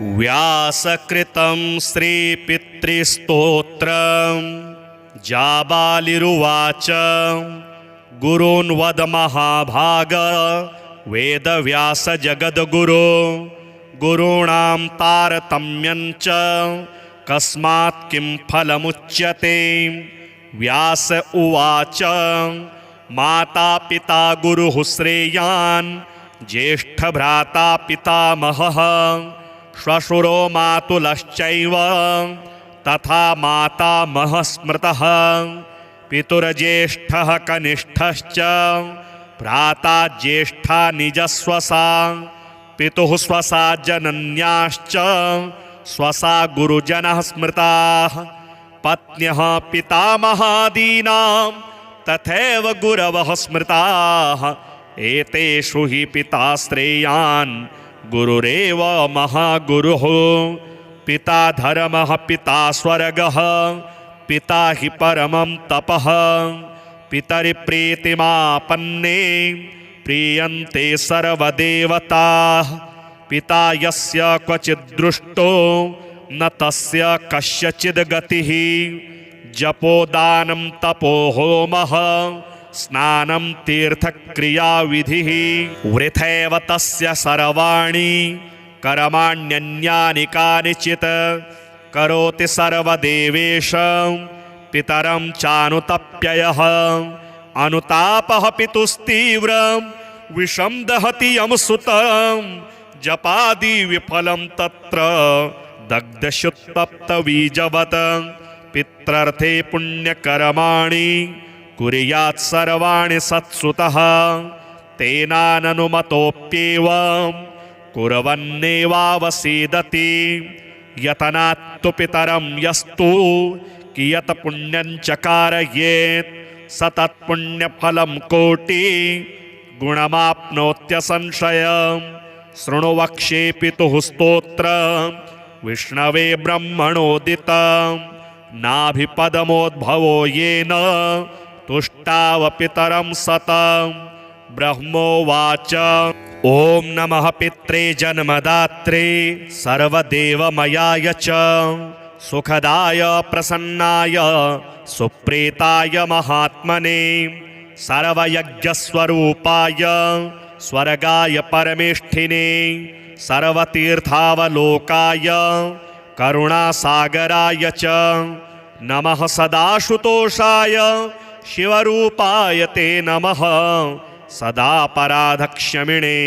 व्यासकृतं श्रीपितृस्तोत्रम् जाबालिरुवाच गुरून् वद महाभाग वेदव्यास जगद्गुरो गुरूणां तारतम्यं च कस्मात् किं फलमुच्यते। व्यास उवाच माता पिता गुरुः श्रेयान् ज्येष्ठभ्राता पितामहः श्वशुरो मातुलश्चैव तथा मातामहः स्मृतः पितुर्ज्येष्ठः कनिष्ठश्च भ्राता ज्येष्ठा निजस्वसा पितुः स्वसा जनन्याश्च स्वसा गुरुजनः स्मृताः पत्न्यः पितामहादीनां तथैव गुरवः स्मृताः एतेषु हि पिता श्रेयान् गुरुरेव महागुरुः। पिता धर्मः पिता स्वर्गः पिता हि परमं तपः पितरिप्रीतिमापन्ने प्रीयन्ते सर्वदेवताः पिता यस्य क्वचिद्दृष्टो न तस्य कस्यचिद् गतिः जपोदानं तपो होमः स्नानं तीर्थक्रियाविधिः वृथैव तस्य सर्वाणि कर्माण्यन्यानि कानिचित् करोति सर्वदेवेश पितरं चानुतप्ययः अनुतापः पितुस्तीव्रं विषं दहति यमसुतं जपादि विफलं तत्र दग्धशुत्तप्तबीजवत् पित्रर्थे पुण्यकर्माणि कुर्यात् सर्वाणि सत्सुतः तेनाननुमतोऽप्येवं कुर्वन्नेवावसीदति यतनात्तु पितरं यस्तु कियत् पुण्यं चकारयेत् स तत्पुण्यफलं कोटि गुणमाप्नोत्यसंशयम्। शृणु वक्ष्ये पितुः स्तोत्रम् विष्णवे ब्रह्मणोदितं नाभिपदमोद्भवो येन तुष्टाव पितरं सतम्। ब्रह्मोवाच ॐ नमः पित्रे जन्मदात्रे सर्वदेवमयाय च सुखदाय प्रसन्नाय सुप्रीताय महात्मने सर्वयज्ञस्वरूपाय स्वर्गाय परमेष्ठिने सर्वतीर्थावलोकाय करुणासागराय च नमः सदाशुतोषाय शिवरूपाय ते नमः सदा पराधक्षमिणे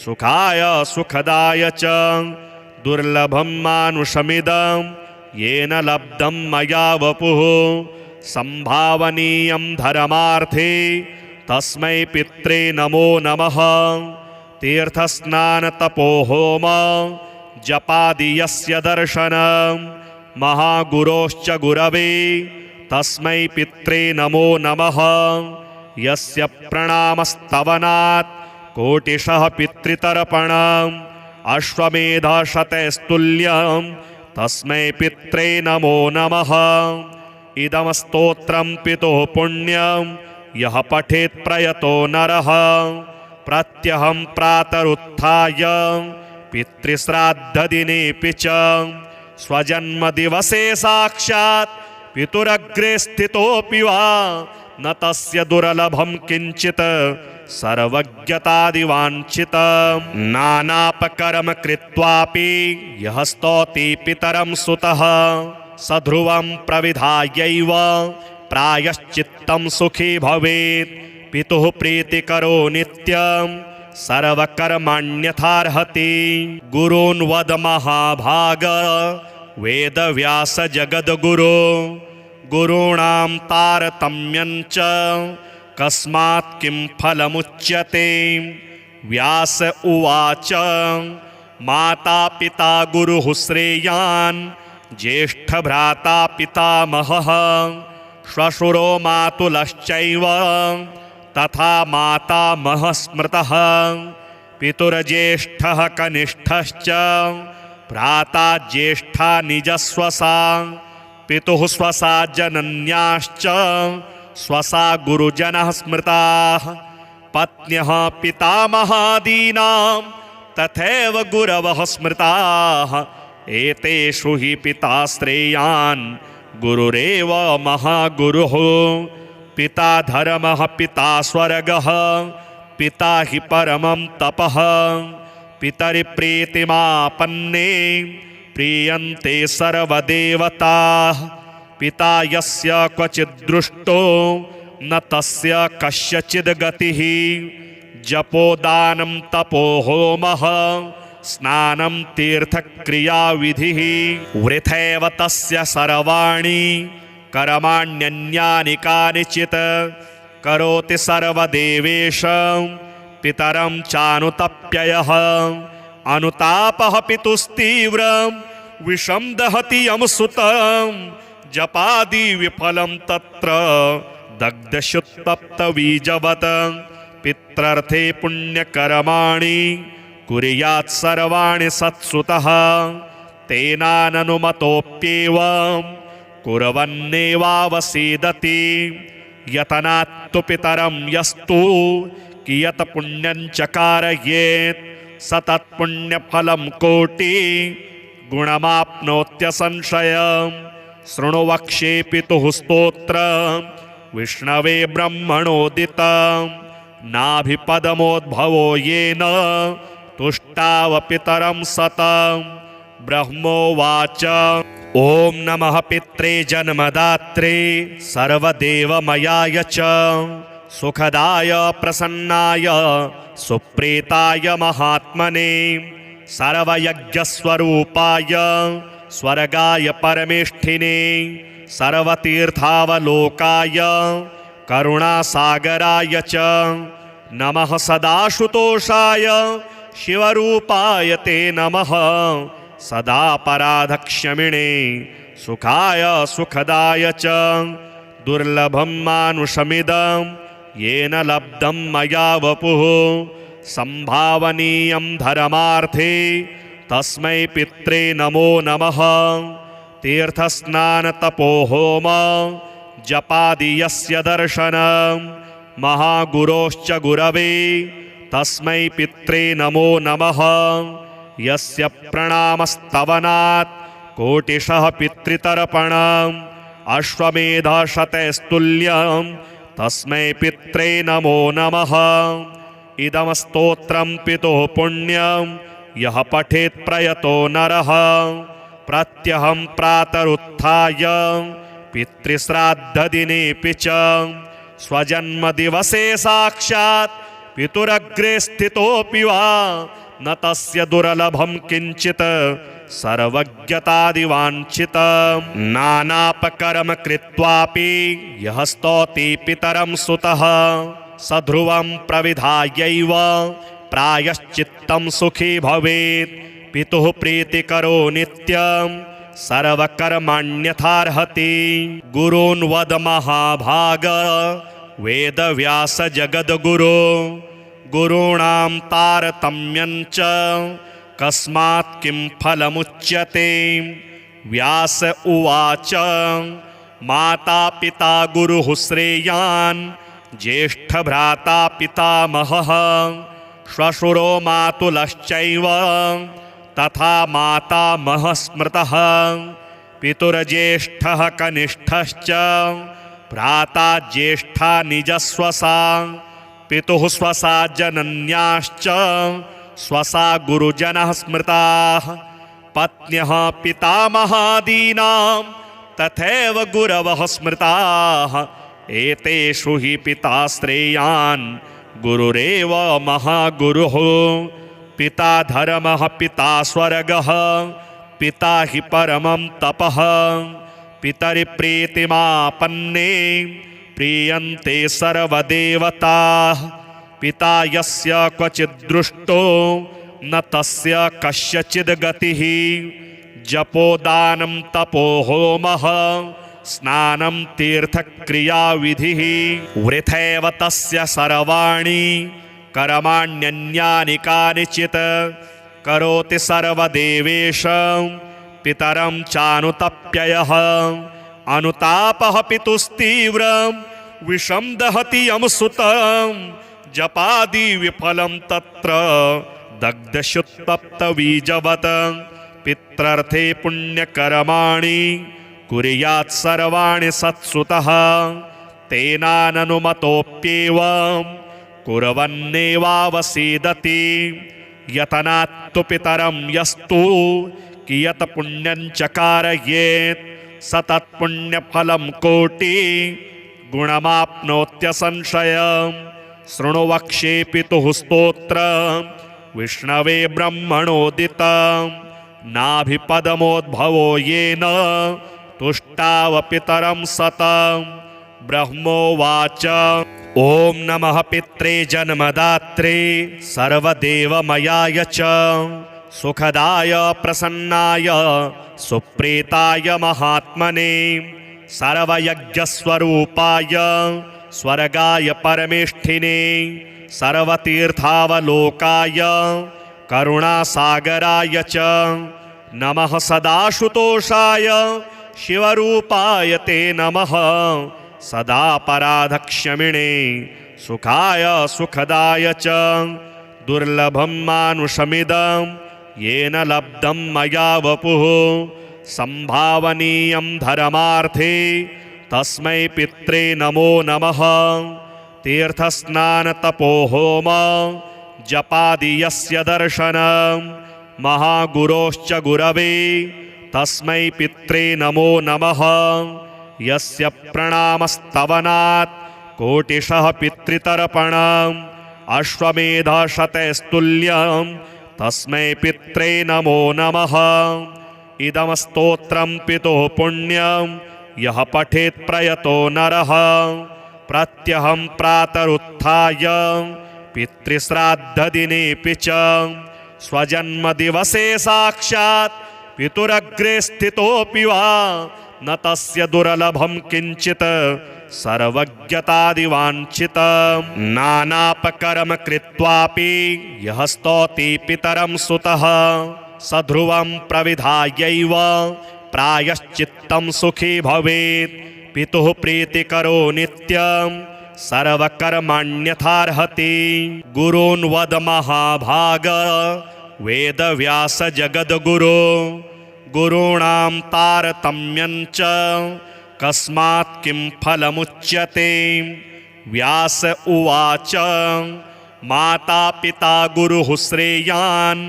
सुखाय सुखदाय च दुर्लभं मानुषमिदं येन लब्धं मया वपुः संभावनीयं धर्मार्थे तस्मै पित्रे नमो नमः। तीर्थस्नानतपोहोम जपादि यस्य दर्शनं महागुरोश्च गुरवे तस्मै पित्रे नमो नमः। यस्य प्रणामस्तवनात् कोटिशः पितृतर्पणम् अश्वमेधशतैस्तुल्यं तस्मै पित्रे नमो नमः। इदं स्तोत्रं पितुः पुण्यं यः पठेत् प्रयतो नरः प्रत्यहं प्रातरुत्थाय पितृश्राद्धदिनेऽपि च स्वजन्मदिवसे साक्षात् पितुरग्रे स्थितोऽपि वा न तस्य दुर्लभं किञ्चित् सर्वज्ञतादिवाञ्छितं नानापकर्म कृत्वापि यः स्तौति पितरं सुतः स ध्रुवं प्रविधायैव प्रायश्चित्तं सुखी भवेत्। पितुः प्रीतिकरो नित्यं सर्वकर्माण्यथार्हति गुरून् वद महाभाग वेदव्यास जगद्गुरो गुरूणां तारतम्यं च कस्मात् किं फलमुच्यते। व्यास उवाच माता पिता गुरुः श्रेयान् ज्येष्ठभ्राता पितामहः श्वशुरो मातुलश्चैव तथा मातामहः स्मृतः पितुर्ज्येष्ठः कनिष्ठश्च भ्राता ज्येष्ठा निजस्वसा पितुः स्वसा जनन्याश्च स्वसा गुरुजनः स्मृताः पत्न्यः पितामहादीनां तथैव गुरवः स्मृताः एतेषु हि पिता श्रेयान् गुरुरेव महागुरुः पिता धर्मः पिता स्वर्गः पिता हि परमं तपः पितरिप्रीतिमापन्ने प्रीयन्ते सर्वदेवताः पिता यस्य क्वचिद्दृष्टो न तस्य कस्यचिद् गतिः जपोदानं तपो होमः स्नानं तीर्थक्रियाविधिः वृथैव तस्य सर्वाणि कर्माण्यन्यानि कानिचित् करोति सर्वदेवेश पितरं चानुतप्ययः अनुतापः पितुस्तीव्रं विषं दहति यं सुतं जपादि विफलं तत्र दग्धशुत्तप्तबीजवत् पित्रर्थे पुण्यकर्माणि कुर्यात् सर्वाणि सत्सुतः तेनाननुमतोऽप्येवं कुर्वन्नेवावसीदति यतनात्तु पितरं यस्तु कियत् पुण्यं चकारयेत् स तत्पुण्यफलं कोटि गुणमाप्नोत्यसंशयम् शृणु वक्ष्ये पितुः स्तोत्रम् विष्णवे ब्रह्मणोदितं नाभिपदमोद्भवो येन तुष्टाव पितरं सतं ब्रह्मोवाच ॐ नमः पित्रे जन्मदात्रे सर्वदेवमयाय च सुखदाय प्रसन्नाय सुप्रीताय महात्मने सर्वयज्ञस्वरूपाय स्वर्गाय परमेष्ठिने सर्वतीर्थावलोकाय करुणासागराय च नमः सदाशुतोषाय शिवरूपाय ते नमः सदापराधक्षमिणे सुखाय सुखदाय च दुर्लभं मानुषमिदं येन लब्धं मया वपुः संभावनीयं धर्मार्थे तस्मै पित्रे नमो नमः तीर्थस्नानतपोहोम जपादि यस्य दर्शनं महागुरोश्च गुरवे तस्मै पित्रे नमो नमः यस्य प्रणामस्तवनात् कोटिशः पितृतर्पणम् अश्वमेधशतैस्तुल्यं तस्मै पित्रे नमो नमः इदं स्तोत्रं पितुः पुण्यं यः पठेत् प्रयतो नरः प्रत्यहं प्रातरुत्थाय पितृश्राद्धदिनेऽपि च स्वजन्मदिवसे साक्षात् पितुरग्रे स्थितोऽपि वा न तस्य दुर्लभं किञ्चित् सर्वज्ञतादिवाञ्छितं नानापकर्म कृत्वापि यः स्तौति पितरं सुतः स ध्रुवं प्रविधायैव प्रायश्चित्तं सुखी भवेत् पितुः प्रीतिकरो नित्यं सर्वकर्माण्यथार्हति गुरून् वद महाभाग वेदव्यास जगद्गुरो गुरूणां तारतम्यं च कस्मात् किं फलमुच्यते व्यास उवाच माता पिता गुरुः श्रेयान् ज्येष्ठभ्राता पितामहः श्वशुरो मातुलश्चैव तथा मातामहः स्मृतः पितुर्ज्येष्ठः कनिष्ठश्च भ्राता ज्येष्ठा निजस्वसा पितुः स्वसा जनन्याश्च स्वसा गुरुजनः स्मृताः पत्न्यः पितामहादीनां तथैव गुरवः स्मृताः एतेषु हि पिता श्रेयान् गुरुरेव महागुरुः पिता धर्मः पिता स्वर्गः पिता हि परमं तपः पितरिप्रीतिमापन्ने प्रीयन्ते सर्वदेवताः पिता यस्य क्वचिद्दृष्टो न तस्य कस्यचिद् गतिः जपोदानं तपो होमः स्नानं तीर्थक्रियाविधिः वृथैव तस्य सर्वाणि कर्माण्यन्यानि कानिचित् करोति सर्वदेवेश पितरं चानुतप्ययः अनुतापः पितुस्तीव्रं विषं दहति यं सुतं जपादि विफलं तत्र दग्धशुत्तप्तबीजवत् पित्रर्थे पुण्यकर्माणि कुर्यात् सर्वाणि सत्सुतः तेनाननुमतोऽप्येवं कुर्वन्नेवावसीदति यतनात्तु पितरं यस्तु कियत् पुण्यं चकारयेत् स तत्पुण्यफलं कोटि गुणमाप्नोत्यसंशयम् शृणु वक्ष्ये पितुः स्तोत्रम् विष्णवे ब्रह्मणोदितम् नाभिपदमोद्भवो येन तुष्टावपितरं सतम् ब्रह्मोवाच ॐ नमः पित्रे जन्मदात्रे सर्वदेवमयाय च सुखदाय प्रसन्नाय सुप्रीताय महात्मने सर्वयज्ञस्वरूपाय स्वर्गाय परमेष्ठिने सर्वतीर्थावलोकाय करुणासागराय च नमः सदाशुतोषाय शिवरूपाय ते नमः सदा पराधक्षमिणे सुखाय सुखदाय च दुर्लभं मानुषमिदं येन लब्धं मया वपुः संभावनीयं धर्मार्थे तस्मै पित्रे नमो नमः तीर्थस्नानतपोहोम जपादि यस्य दर्शनं महागुरोश्च गुरवे तस्मै पित्रे नमो नमः यस्य प्रणामस्तवनात् कोटिशः पितृतर्पणम् अश्वमेधशतैस्तुल्यं तस्मै पित्रे नमो नमः इदं स्तोत्रं पितुः पुण्यं यः पठेत् प्रयतो नरः प्रत्यहं प्रातरुत्थाय पितृश्राद्धदिनेऽपि च स्वजन्मदिवसे साक्षात् पितुरग्रे स्थितोऽपि वा न तस्य दुर्लभं किञ्चित् सर्वज्ञतादिवाञ्छितं नानापकर्म कृत्वापि यः स्तौति पितरं सुतः स ध्रुवं प्रविधायैव प्रायश्चित्तं सुखी भवेत् पितुः प्रीतिकरो नित्यं सर्वकर्माण्यथार्हति गुरून् वद महाभाग वेदव्यास जगद्गुरो गुरूणां तारतम्यं च कस्मात् किं फलमुच्यते व्यास उवाच माता पिता गुरुः श्रेयान्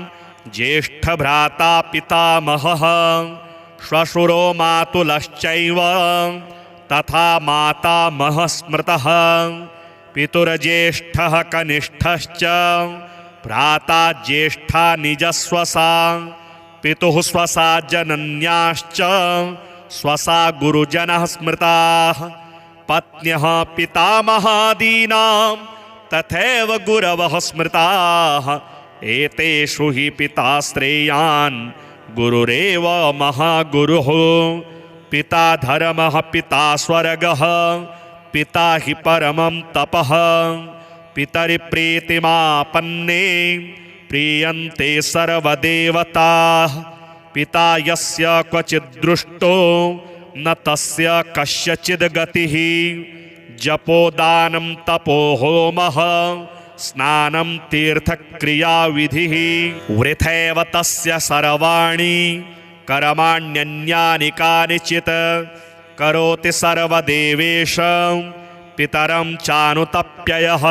ज्येष्ठभ्राता पितामहः श्वशुरो मातुलश्चैव तथा मातामहः स्मृतः पितुर्ज्येष्ठः कनिष्ठश्च भ्राता ज्येष्ठा निजस्वसा पितुः स्वसा जनन्याश्च स्वसा गुरुजनः स्मृताः पत्न्यः पितामहादीनां तथैव गुरवः स्मृताः एतेषु हि पिता श्रेयान् गुरुरेव महागुरुः पिता धर्मः पिता स्वर्गः पिता हि परमं तपः पितरिप्रीतिमापन्ने प्रीयन्ते सर्वदेवताः पिता यस्य क्वचिद्दृष्टो न तस्य कस्यचिद् गतिः जपोदानं तपो होमः स्नानं तीर्थक्रियाविधिः वृथैव तस्य सर्वाणि कर्माण्यन्यानि कानिचित् करोति सर्वदेवेश पितरं चानुतप्ययः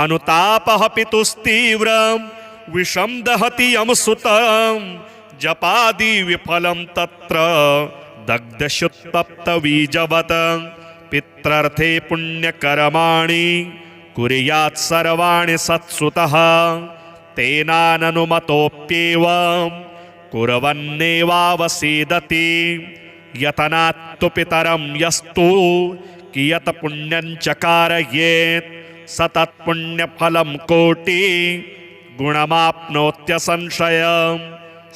अनुतापः पितुस्तीव्रं विषं दहति यं सुतं जपादि विफलं तत्र दग्धशुत्तप्तबीजवत् पित्रर्थे पुण्यकर्माणि कुर्यात् सर्वाणि सत्सुतः तेनाननुमतोऽप्येवं कुर्वन्नेवावसीदति यतनात्तु पितरं यस्तु कियत् पुण्यं चकारयेत् स तत्पुण्यफलं कोटि गुणमाप्नोत्यसंशयम्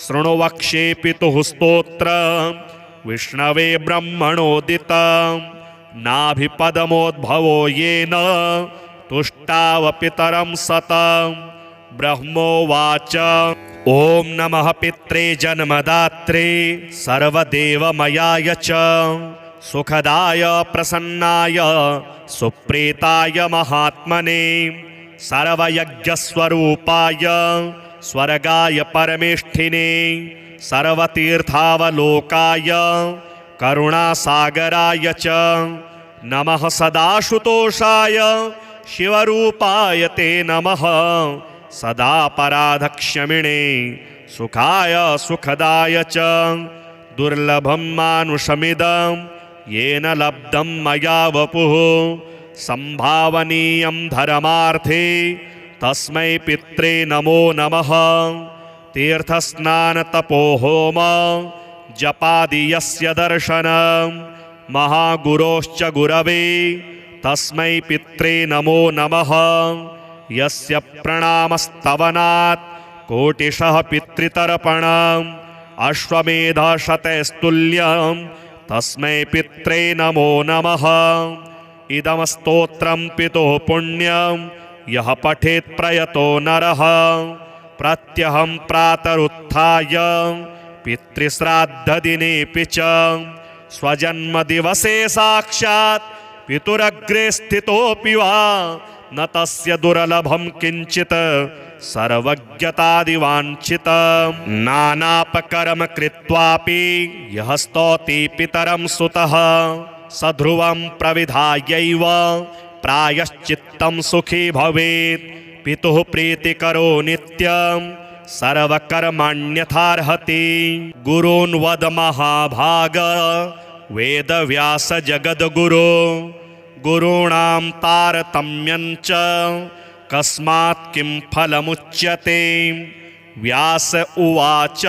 शृणु वक्ष्ये पितुः स्तोत्रम् विष्णवे ब्रह्मणोदितम् नाभिपदमोद्भवो येन तुष्टावपितरं सतम् ब्रह्मोवाच ॐ नमः पित्रे जन्मदात्रे सर्वदेवमयाय च सुखदाय प्रसन्नाय सुप्रीताय महात्मने सर्वयज्ञस्वरूपाय स्वर्गाय परमेष्ठिने सर्वतीर्थावलोकाय करुणासागराय च नमः सदाशुतोषाय शिवरूपाय ते नमः सदा पराधक्षमिणे सुखाय सुखदाय च दुर्लभं मानुषमिदं येन लब्धं मया वपुः संभावनीयं धर्मार्थे तस्मै पित्रे नमो नमः तीर्थस्नानतपोहोम जपादि यस्य दर्शनं महागुरोश्च गुरवे तस्मै पित्रे नमो नमः यस्य प्रणामस्तवनात् कोटिशः पितृतर्पणम् अश्वमेधशतैस्तुल्यं तस्मै पित्रे नमो नमः इदं स्तोत्रं पितुः पुण्यं यः पठेत् प्रयतो नरः प्रत्यहं प्रातरुत्थाय पितृश्राद्धदिनेऽपि च स्वजन्मदिवसे साक्षात् पितुरग्रे स्थितोऽपि वा न तस्य दुर्लभं किञ्चित् सर्वज्ञतादिवाञ्छितं नानापकर्म कृत्वापि यः स्तौति पितरं सुतः स ध्रुवं प्रविधायैव प्रायश्चित्तं सुखी भवेत् पितुः प्रीतिकरो नित्यं सर्वकर्माण्यथार्हति गुरून् वद महाभाग वेदव्यास जगद्गुरो गुरूणां तारतम्यं च कस्मात् किं फलमुच्यते व्यास उवाच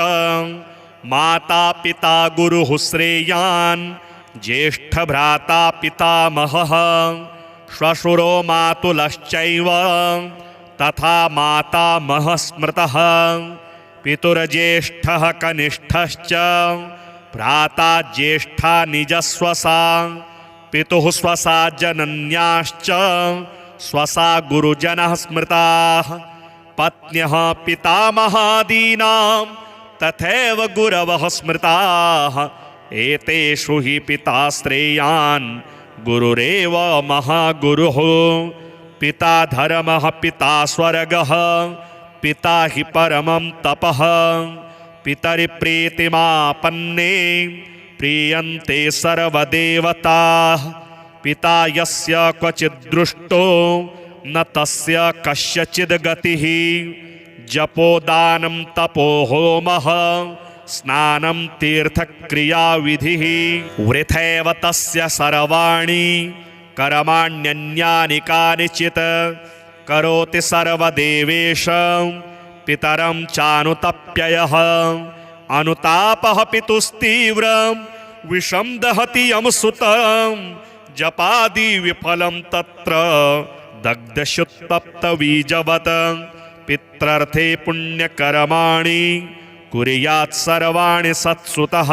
माता पिता गुरुः श्रेयान् ज्येष्ठभ्राता पितामहः श्वशुरो मातुलश्चैव तथा मातामहः स्मृतः पितुर्ज्येष्ठः कनिष्ठश्च भ्राता ज्येष्ठा निजस्वसा पितुः स्वसा जनन्याश्च स्वसा गुरुजनः स्मृताः पत्न्यः पितामहादीनां तथैव गुरवः स्मृताः एतेषु हि पिता श्रेयान् गुरुरेव महागुरुः पिता धर्मः पिता स्वर्गः पिता हि परमं तपः पितरिप्रीतिमापन्ने प्रीयन्ते सर्वदेवताः पिता यस्य क्वचिद्दृष्टो न तस्य कस्यचिद् गतिः जपोदानं तपोहोमः स्नानं तीर्थक्रियाविधिः वृथैव तस्य सर्वाणि कर्माण्यन्यानि कानिचित् करोति सर्वदेवेश पितरं चानुतप्ययः अनुतापः पितुस्तीव्रं विषं दहति यमसुतं जपादि विफलं तत्र दग्धशुत्तप्तबीजवत् पित्रर्थे पुण्यकर्माणि कुर्यात् सर्वाणि सत्सुतः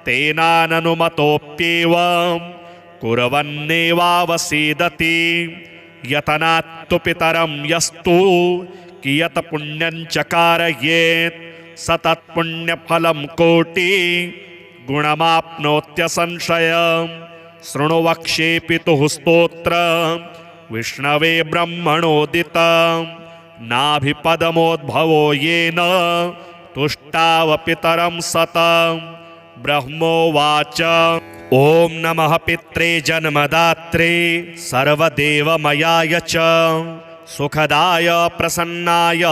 तेनाननुमतोऽप्येवं कुर्वन्नेवावसीदति यतनात्तु पितरं यस्तु कियत् पुण्यं चकारयेत् स तत्पुण्यफलं कोटि गुणमाप्नोत्यसंशयम् शृणु वक्ष्ये पितुः स्तोत्रं विष्णवे ब्रह्मणोदितं नाभिपदमोद्भवो येन तुष्टाव पितरं सतं ब्रह्मोवाच ॐ नमः पित्रे जन्मदात्रे सर्वदेवमयाय च सुखदाय प्रसन्नाय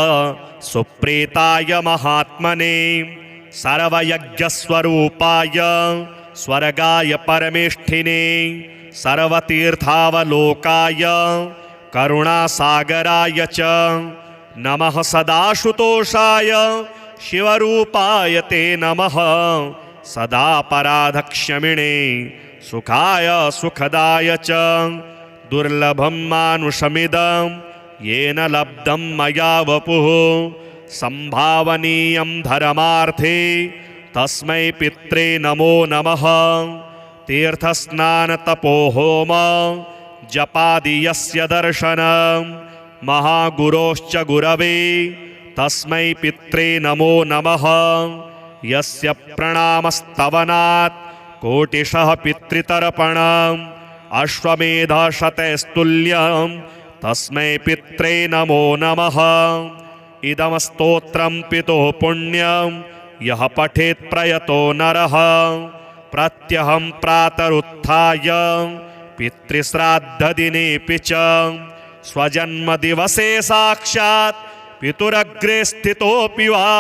सुप्रीताय महात्मने सर्वयज्ञस्वरूपाय स्वर्गाय परमेष्ठिने सर्वतीर्थावलोकाय करुणासागराय च नमः सदाशुतोषाय शिवरूपाय ते नमः सदा पराधक्षमिणे सुखाय सुखदाय च दुर्लभं मानुषमिदं येन लब्धं मया वपुः संभावनीयं धर्मार्थे तस्मै पित्रे नमो नमः तीर्थस्नानतपोहोम जपादि यस्य दर्शनं महागुरोश्च गुरवे तस्मै पित्रे नमो नमः यस्य प्रणामस्तवनात् कोटिशः पितृतर्पणम् अश्वमेधशतैस्तुल्यं तस्मै पित्रे नमो नमः। इदं स्तोत्रं पितुः पुण्यं यः पठेत् प्रयतो नरः प्रत्यहं प्रातरुत्थाय पितृश्राद्धदिनेऽपि च स्वजन्मदिवसे साक्षात् पितुरग्रे स्थितोऽपि वा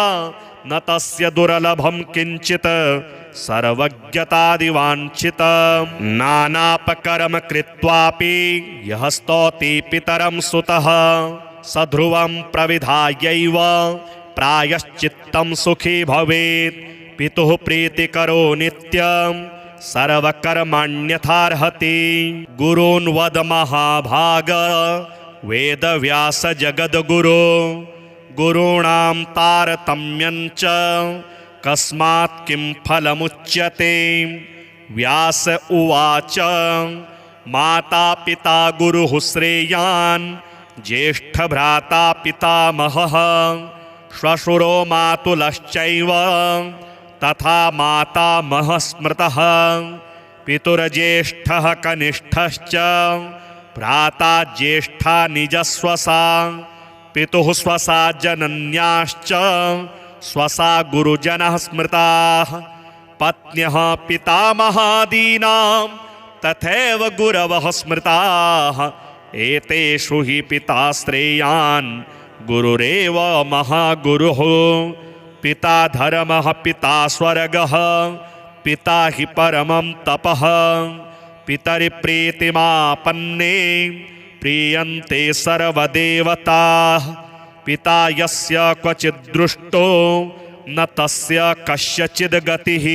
न तस्य दुर्लभं किञ्चित् सर्वज्ञतादिवाञ्छितं नानापकर्म कृत्वापि यः स्तौति पितरं सुतः स ध्रुवं प्रविधायैव प्रायश्चित्तं सुखी भवेत्। पितुः प्रीतिकरो नित्यं सर्वकर्माण्यथार्हति। गुरून् वद महाभाग वेदव्यास जगद्गुरो गुरूणां तारतम्यं च कस्मात् किं फलमुच्यते। व्यास उवाच माता पिता गुरुः श्रेयान् ज्येष्ठभ्राता पितामहः श्वशुरो मातुलश्चैव तथा मातामहः स्मृतः। पितुर्ज्येष्ठः कनिष्ठश्च भ्राता ज्येष्ठा निजस्वसा पितुः स्वसा जनन्याश्च स्वसा गुरुजनः स्मृताः। पत्न्यः पितामहादीनां तथैव गुरवः स्मृताः। एतेषु हि पिता श्रेयान् गुरुरेव महागुरुः। पिता धर्मः पिता स्वर्गः पिता हि परमं तपः। पितरिप्रीतिमापन्ने प्रीयन्ते सर्वदेवताः। पिता यस्य क्वचिद्दृष्टो न तस्य कस्यचिद् गतिः।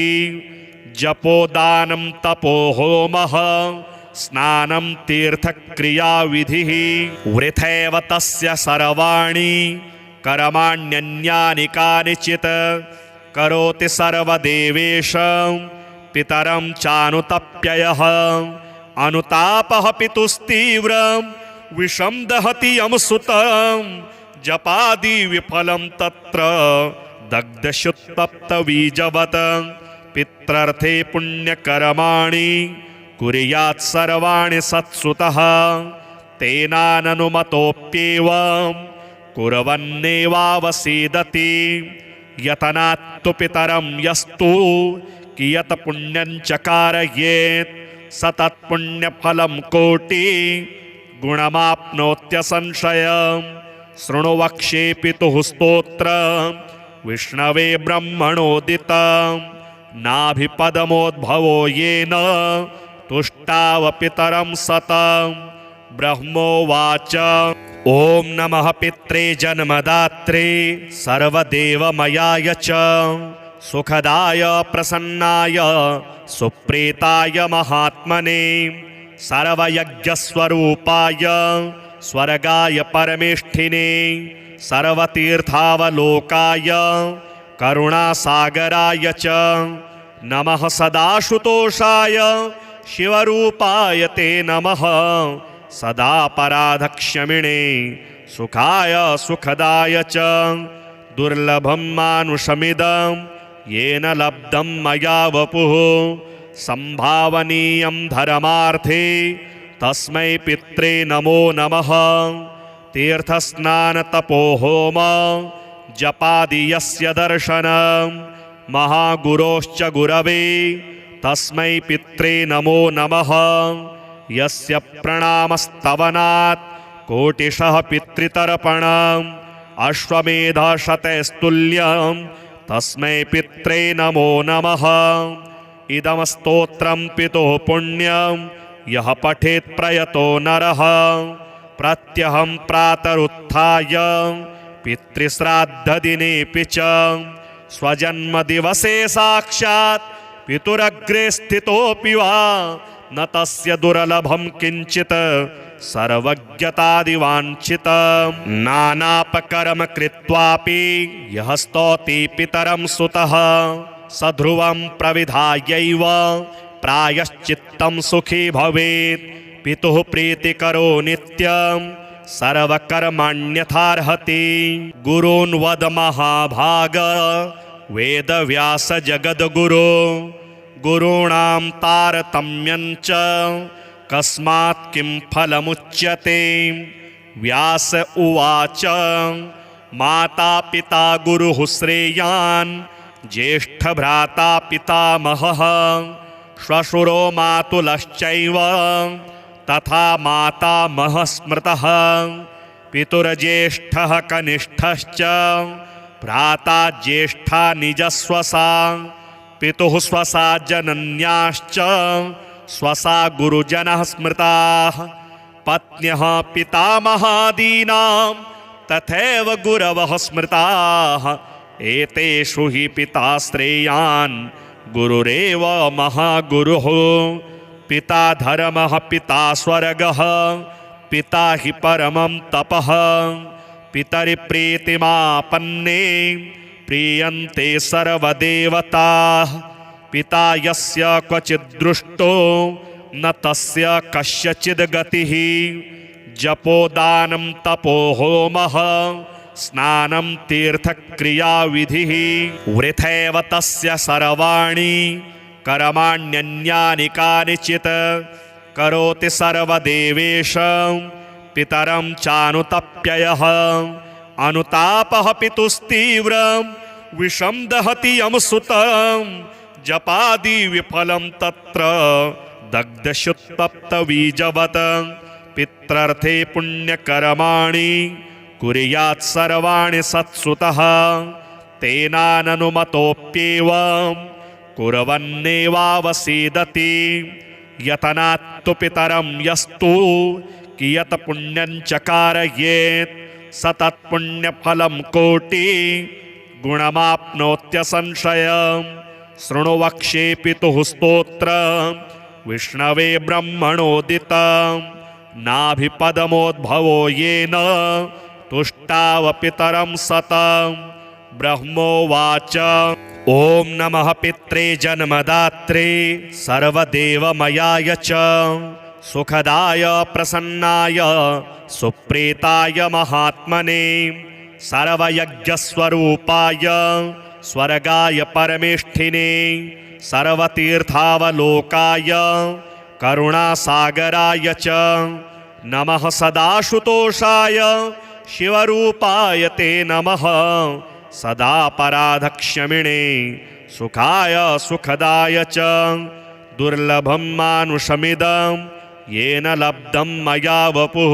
जपोदानं तपो होमः स्नानं तीर्थक्रियाविधिः। वृथैव तस्य सर्वाणि कर्माण्यन्यानि कानिचित् करोति सर्वदेवेश पितरं चानुतप्ययः। अनुतापः पितुस्तीव्रं विषं दहति यमसुतं जपादि विफलं तत्र दग्धशुत्तप्तबीजवत्। पित्रर्थे पुण्यकर्माणि कुर्यात् सर्वाणि सत्सुतः तेनाननुमतोऽप्येवं कुर्वन्नेवावसीदति। यतनात्तु पितरं यस्तु कियत् पुण्यं चकारयेत् स तत्पुण्यफलं कोटि गुणमाप्नोत्यसंशयम्। शृणु वक्ष्ये पितुः स्तोत्रं विष्णवे ब्रह्मणोदितं नाभिपदमोद्भवो येन तुष्टाव पितरं सतं। ब्रह्मोवाच ॐ नमः पित्रे जन्मदात्रे सर्वदेवमयाय च सुखदाय प्रसन्नाय सुप्रीताय महात्मने सर्वयज्ञस्वरूपाय स्वर्गाय परमेष्ठिने सर्वतीर्थावलोकाय करुणासागराय च नमः। सदाशुतोषाय शिवरूपाय ते नमः। सदा पराधक्षमिणे सुखाय सुखदाय च दुर्लभं मानुषमिदं येन लब्धं मया वपुः संभावनीयं धर्मार्थे तस्मै पित्रे नमो नमः। तीर्थस्नानतपोहोम जपादि यस्य दर्शनं महागुरोश्च गुरवे तस्मै पित्रे नमो नमः। यस्य प्रणामस्तवनात् कोटिशः पितृतर्पणम् अश्वमेधशतैस्तुल्यं तस्मै पित्रे नमो नमः। इदं स्तोत्रं पितुः पुण्यं यः पठेत् प्रयतो नरः प्रत्यहं प्रातरुत्थाय पितृश्राद्धदिनेऽपि च स्वजन्मदिवसे साक्षात् पितुरग्रे स्थितोऽपि वा न तस्य दुर्लभं किञ्चित् सर्वज्ञतादिवाञ्छितं नानापकर्म कृत्वापि यः स्तौति पितरं सुतः स ध्रुवं प्रविधायैव प्रायश्चित्तं सुखी भवेत्। पितुः प्रीतिकरो नित्यं सर्वकर्माण्यथार्हति। गुरून् वद महाभाग वेदव्यास जगद्गुरो गुरूणां तारतम्यं च कस्मात् किं फलमुच्यते। व्यास उवाच माता पिता गुरुः श्रेयान् ज्येष्ठभ्राता पितामहः श्वशुरो मातुलश्चैव तथा मातामहः स्मृतः पितुर्ज्येष्ठः कनिष्ठश्च भ्राता ज्येष्ठा निजस्वसा पितुः स्वसा जनन्याश्च स्वसा गुरुजनः स्मृताः पत्न्यः पितामहादीनां तथैव गुरवः स्मृताः एतेषु हि पिता श्रेयान् गुरुरेव महागुरुः पिता धर्मः पिता स्वर्गः पिता हि परमं तपः पितरिप्रीतिमापन्ने प्रीयन्ते सर्वदेवताः पिता यस्य क्वचिद्दृष्टो न तस्य कस्यचिद् गतिः जपोदानं तपो होमः स्नानं तीर्थक्रियाविधिः वृथैव तस्य सर्वाणि कर्माण्यन्यानि कानिचित् करोति सर्वदेवेश पितरं चानुतप्ययः अनुतापः पितुस्तीव्रं विषं दहति यमसुतं जपादि विफलं तत्र दग्धशुत्तप्तबीजवत् पित्रर्थे पुण्यकर्माणि कुर्यात् सर्वाणि सत्सुतः तेनाननुमतोऽप्येवं कुर्वन्नेवावसीदति यतनात्तु पितरं यस्तु कियत् पुण्यं चकारयेत् स तत्पुण्यफलं कोटि गुणमाप्नोत्यसंशयम् शृणु वक्ष्ये पितुः स्तोत्रं विष्णवे ब्रह्मणोदितं नाभिपदमोद्भवो येन तुष्टाव पितरं सतं ब्रह्मोवाच ॐ नमः पित्रे जन्मदात्रे सर्वदेवमयाय च सुखदाय प्रसन्नाय सुप्रीताय महात्मने सर्वयज्ञस्वरूपाय स्वर्गाय परमेष्ठिने सर्वतीर्थावलोकाय करुणासागराय च नमः सदाशुतोषाय शिवरूपाय ते नमः सदा पराधक्षमिणे सुखाय सुखदाय च दुर्लभं मानुषमिदं येन लब्धं मया वपुः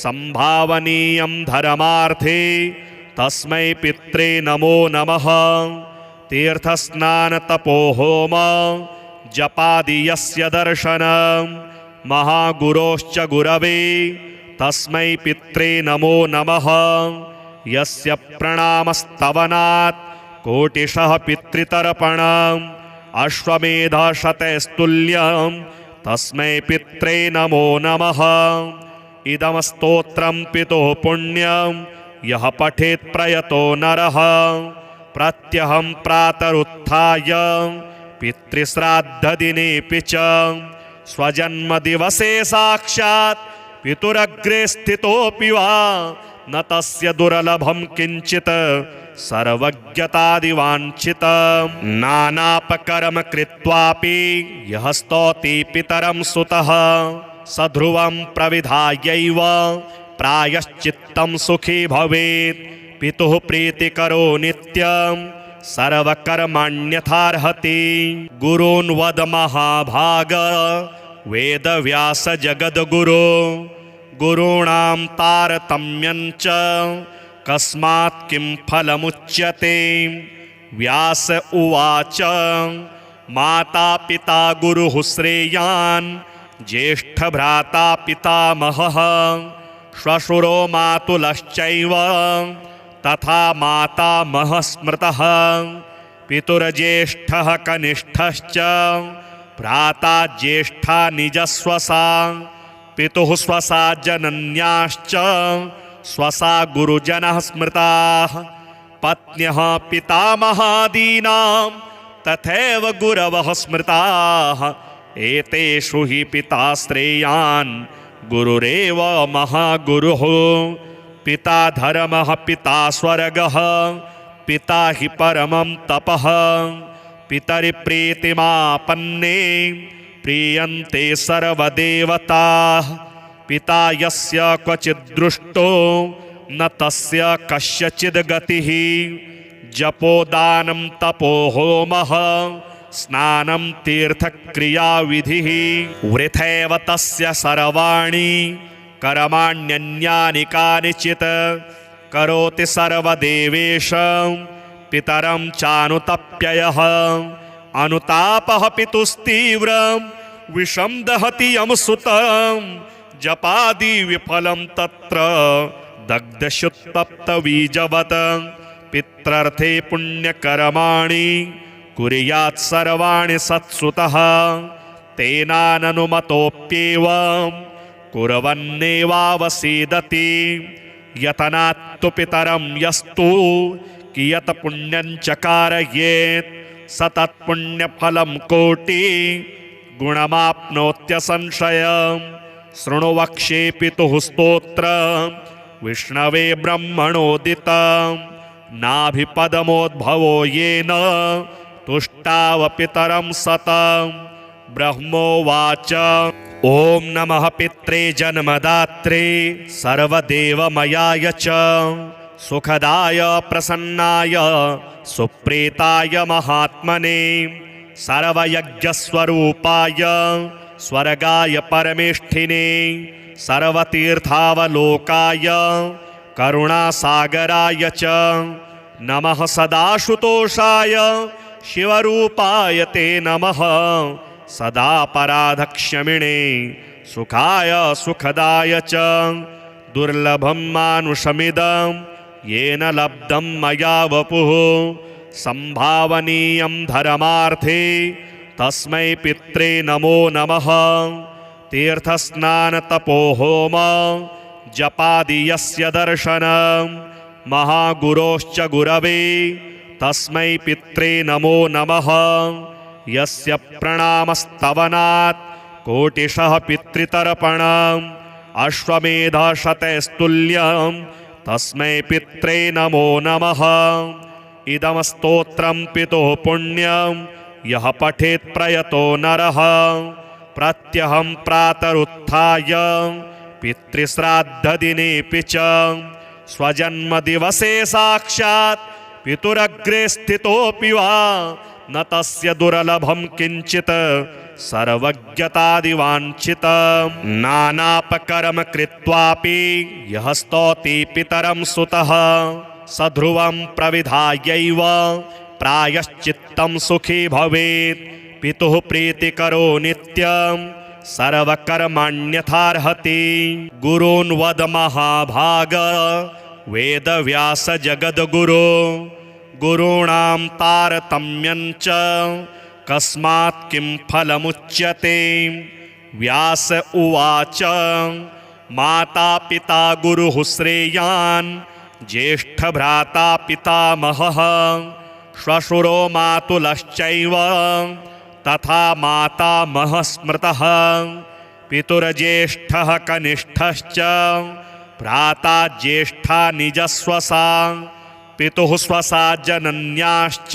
संभावनीयं धर्मार्थे तस्मै पित्रे नमो नमः तीर्थस्नानतपोहोम जपादि यस्य दर्शनं महागुरोश्च गुरवे तस्मै पित्रे नमो नमः यस्य प्रणामस्तवनात् कोटिशः पितृतर्पणम् अश्वमेधशतैस्तुल्यं तस्मै पित्रे नमो नमः इदं स्तोत्रं पितुः पुण्यं यः पठेत् प्रयतो नरः प्रत्यहं प्रातरुत्थाय पितृश्राद्धदिनेऽपि च स्वजन्मदिवसे साक्षात् पितुरग्रे स्थितोऽपि वा न तस्य दुर्लभं किञ्चित् सर्वज्ञतादिवाञ्छितं नानापकर्म कृत्वापि यः स्तौति पितरं सुतः स ध्रुवं प्रविधायैव प्रायश्चित्तं सुखी भवेत् पितुः प्रीतिकरो नित्यं सर्वकर्मण्यथार्हति गुरून् वद महाभाग वेदव्यास जगद्गुरो गुरूणां तारतम्यं च कस्मात् किं फलमुच्यते व्यास उवाच माता पिता गुरुः श्रेयान् ज्येष्ठभ्राता पितामहः श्वशुरो मातुलश्चैव तथा मातामहः स्मृतः पितुर्ज्येष्ठः कनिष्ठश्च भ्राता ज्येष्ठा निजस्वसा पितुः स्वसा जनन्याश्च स्वसा गुरुजनः स्मृताः पत्न्यः पितामहादीनां तथैव गुरवः स्मृताः एतेषु हि पिता श्रेयान् गुरुरेव महागुरुः पिता धर्मः पिता स्वर्गः पिता हि परमं तपः पितरिप्रीतिमापन्ने प्रीयन्ते सर्वदेवताः पिता यस्य क्वचिद्दृष्टो न तस्य कस्यचिद् गतिः जपोदानं तपो होमः स्नानं तीर्थक्रियाविधिः वृथैव तस्य सर्वाणि कर्माण्यन्यानि कानिचित् करोति सर्वदेवेश पितरं चानुतप्ययः अनुतापः पितुस्तीव्रं विषं दहति यमसुतं जपादि विफलं तत्र दग्धशुत्तप्तबीजवत् पित्रर्थे पुण्यकर्माणि कुर्यात् सर्वाणि सत्सुतः तेनाननुमतोऽप्येवं कुर्वन्नेवावसीदति यतनात्तु पितरं यस्तु कियत् पुण्यं चकारयेत् स तत्पुण्यफलं कोटि गुणमाप्नोत्यसंशयम् शृणु वक्ष्ये पितुः स्तोत्रं विष्णवे ब्रह्मणोदितं नाभिपदमोद्भवो येन तुष्टाव पितरं सतं ब्रह्मोवाच ॐ नमः पित्रे जन्मदात्रे सर्वदेवमयाय च सुखदाय प्रसन्नाय सुप्रीताय महात्मने सर्वयज्ञस्वरूपाय स्वर्गाय परमेष्ठिने सर्वतीर्थावलोकाय करुणासागराय च नमः सदाशुतोषाय शिवरूपाय ते नमः सदा पराधक्षमिणे सुखाय सुखदाय च दुर्लभं मानुषमिदं येन लब्धं मया वपुः संभावनीयं धर्मार्थे तस्मै पित्रे नमो नमः तीर्थस्नानतपोहोम जपादि यस्य दर्शनं महागुरोश्च गुरवे तस्मै पित्रे नमो नमः यस्य प्रणामस्तवनात् कोटिशः पितृतर्पणम् अश्वमेधशतैस्तुल्यं तस्मै पित्रे नमो नमः इदं स्तोत्रं पितुः पुण्यं यः पठेत् प्रयतो नरः प्रत्यहं प्रातरुत्थाय पितृश्राद्धदिनेऽपि च स्वजन्मदिवसे साक्षात् पितुरग्रे स्थितोऽपि वा न तस्य दुर्लभं किञ्चित् सर्वज्ञतादिवाञ्छितं नानापकर्म कृत्वापि यः स्तौति पितरं सुतः स ध्रुवं प्रविधायैव प्रायश्चित्तं सुखी भवेत् पितुः प्रीतिकरो नित्यं सर्वकर्माण्यथार्हति गुरून् वद महाभाग वेदव्यास जगद्गुरो गुरूणां तारतम्यं च कस्मात् किं फलमुच्यते व्यास उवाच माता पिता गुरुः श्रेयान् ज्येष्ठभ्राता पितामहः श्वशुरो मातुलश्चैव तथा मातामहः स्मृतः पितुर्ज्येष्ठः कनिष्ठश्च भ्राता ज्येष्ठा निजस्वसा पितुः स्वसा जनन्याश्च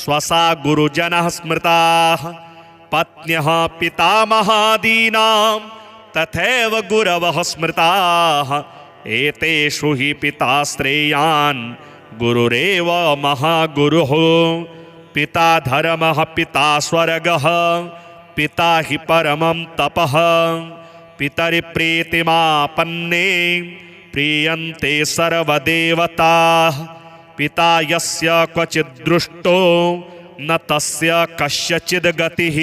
स्वसा गुरुजनः स्मृताः पत्न्यः पितामहादीनां तथैव गुरवः स्मृताः एतेषु हि पिता श्रेयान् गुरुरेव महागुरुः पिता धर्मः पिता स्वर्गः पिता हि परमं तपः पितरिप्रीतिमापन्ने प्रीयन्ते सर्वदेवताः पिता यस्य क्वचिद्दृष्टो न तस्य कस्यचिद् गतिः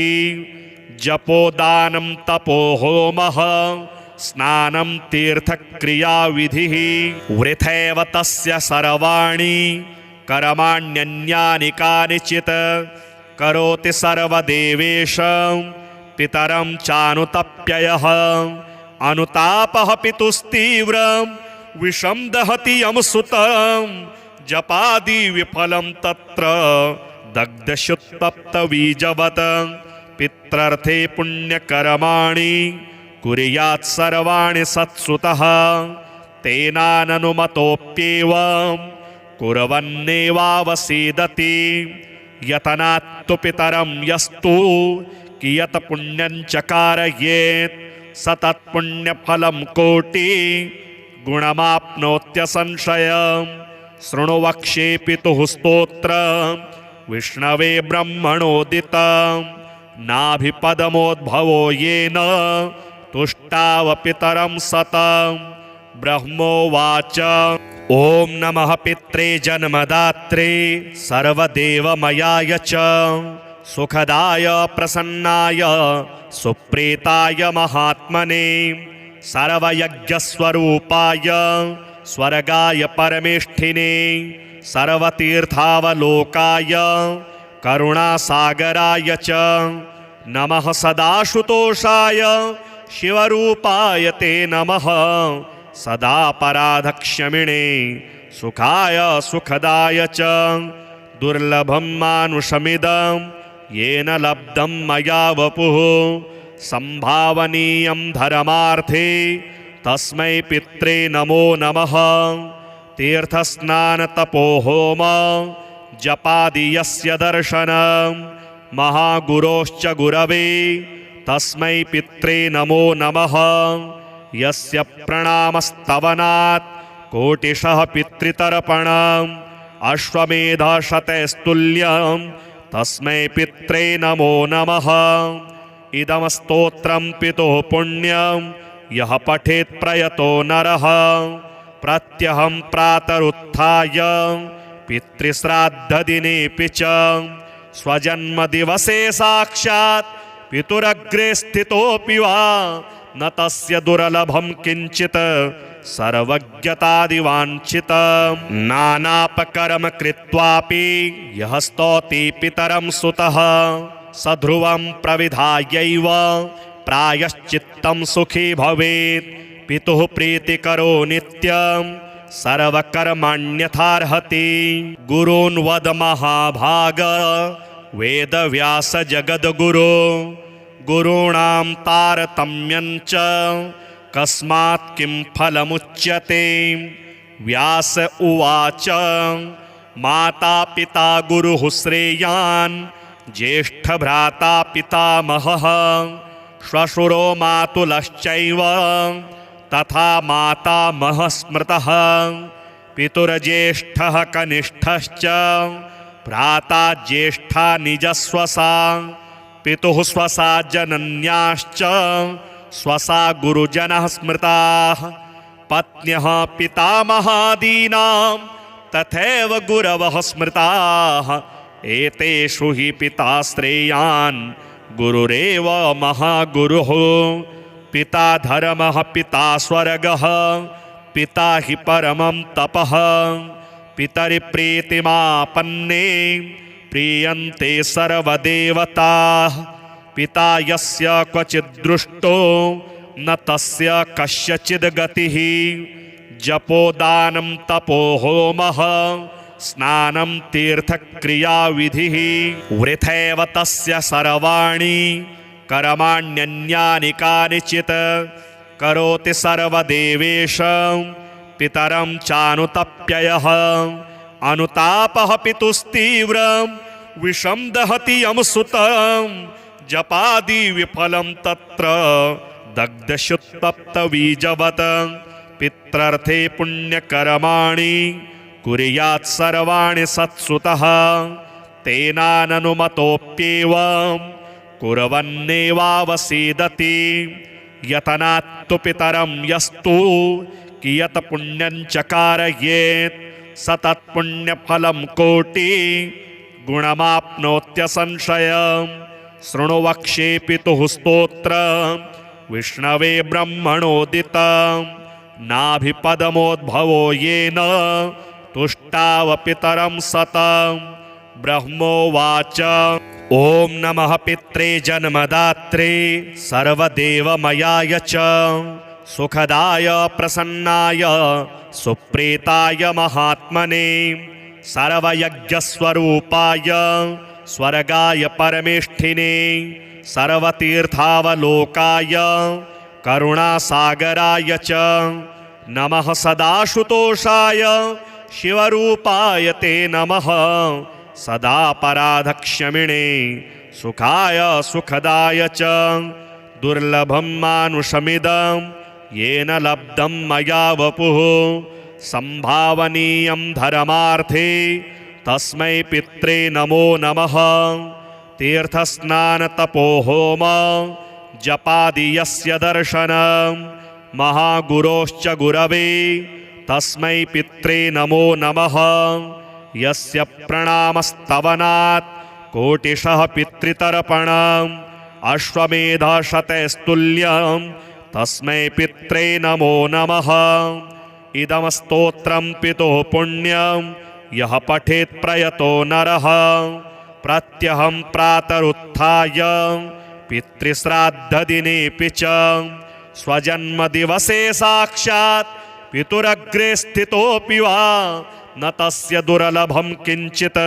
जपोदानं तपो होमः स्नानं तीर्थक्रियाविधिः वृथैव तस्य सर्वाणि कर्माण्यन्यानि कानिचित् करोति सर्वदेवेश पितरं चानुतप्ययः अनुतापः पितुस्तीव्रं विषं दहति यमसुतं जपादि विफलं तत्र दग्धशुत्तप्तबीजवत् पित्रर्थे पुण्यकर्माणि कुर्यात् सर्वाणि सत्सुतः तेनाननुमतोऽप्येवं कुर्वन्नेवावसीदति यतनात्तु पितरं यस्तु कियत् पुण्यं चकारयेत् सतत्पुण्यफलं कोटि गुणमाप्नोत्यसंशयम् शृणु वक्ष्ये पितुः स्तोत्रम् विष्णवे ब्रह्मणोदितं नाभिपदमोद्भवो येन तुष्टावपितरं सतं ब्रह्मोवाच ॐ नमः पित्रे जन्मदात्रे सर्वदेवमयाय च सुखदाय प्रसन्नाय सुप्रीताय महात्मने सर्वयज्ञस्वरूपाय स्वर्गाय परमेष्ठिने सर्वतीर्थावलोकाय करुणासागराय च नमः सदाशुतोषाय शिवरूपाय ते नमः सदा पराधक्षमिणे सुखाय सुखदाय च दुर्लभं मानुषमिदं येन लब्धं मया वपुः संभावनीयं धर्मार्थे तस्मै पित्रे नमो नमः तीर्थस्नानतपोहोम जपादि यस्य दर्शनं महागुरोश्च गुरवे तस्मै पित्रे नमो नमः यस्य प्रणामस्तवनात् कोटिशः पितृतर्पणम् अश्वमेधशतैस्तुल्यं तस्मै पित्रे नमो नमः इदं स्तोत्रं पितुः पुण्यं यः पठेत् प्रयतो नरः प्रत्यहं प्रातरुत्थाय पितृश्राद्धदिनेऽपि च स्वजन्मदिवसे साक्षात् पितुरग्रे स्थितोऽपि वा न तस्य दुर्लभं किञ्चित् सर्वज्ञतादिवाञ्छितं नानापकर्म कृत्वापि यः स्तौति पितरं सुतः स ध्रुवं प्रविधायैव प्रायश्चित्तं सुखी भवेत् पितुः प्रीतिकरो नित्यं सर्वकर्मण्यथार्हति गुरून् वद महाभाग वेदव्यास जगद्गुरो गुरूणां तारतम्यं च कस्मात् किं फलमुच्यते व्यास उवाच माता पिता गुरुः श्रेयान् ज्येष्ठभ्राता पितामहः श्वशुरो मातुलश्चैव तथा मातामहः स्मृतः पितुर्ज्येष्ठः कनिष्ठश्च भ्राता ज्येष्ठा निजस्वसा पितुः स्वसा जनन्याश्च स्वसा गुरुजनः स्मृताः पत्न्यः पितामहादीनां तथैव गुरवः स्मृताः एतेषु हि पिता श्रेयान् गुरुरेव महागुरुः पिता धर्मः पिता स्वर्गः पिता हि परमं तपः पितरिप्रीतिमापन्ने प्रीयन्ते सर्वदेवताः पिता यस्य क्वचिद्दृष्टो न तस्य कस्यचिद् गतिः जपोदानं तपो होमः स्नानं तीर्थक्रियाविधिः वृथैव तस्य सर्वाणि कर्माण्यन्यानि कानिचित् करोति सर्वदेवेश पितरं चानुतप्ययः अनुतापः पितुस्तीव्रं विषं दहति यं सुतं जपादि विफलं तत्र दग्धशुत्तप्तबीजवत् पित्रर्थे पुण्यकर्माणि कुर्यात् सर्वाणि सत्सुतः तेनाननुमतोऽप्येवं कुर्वन्नेवावसीदति यतनात्तु पितरं यस्तु कियत् पुण्यं चकारयेत् स तत्पुण्यफलं कोटि गुणमाप्नोत्यसंशयम् शृणु वक्ष्ये पितुः स्तोत्रम् विष्णवे ब्रह्मणोदितं नाभिपदमोद्भवो येन तुष्टावपितरं सतं ब्रह्मोवाच ॐ नमः पित्रे जन्मदात्रे सर्वदेवमयाय च सुखदाय प्रसन्नाय सुप्रीताय महात्मने सर्वयज्ञस्वरूपाय स्वर्गाय परमेष्ठिने सर्वतीर्थावलोकाय करुणासागराय च नमः सदाशुतोषाय शिवरूपाय ते नमः सदा पराधक्षमिणे सुखाय सुखदाय च दुर्लभं मानुषमिदं येन लब्धं मया वपुः संभावनीयं धर्मार्थे तस्मै पित्रे नमो नमः। तीर्थस्नानतपोहोम जपादि यस्य दर्शनं महागुरोश्च गुरवे तस्मै पित्रे नमो नमः। यस्य प्रणामस्तवनात् कोटिशः पितृतर्पणम् अश्वमेधशतैस्तुल्यं तस्मै पित्रे नमो नमः। इदं स्तोत्रं पितुः पुण्यं यः पठेत् प्रयतो नरः प्रत्यहं प्रातरुत्थाय पितृश्राद्धदिनेऽपि च स्वजन्मदिवसे साक्षात् पितुरग्रे स्थितोऽपि वा न तस्य दुर्लभं किञ्चित्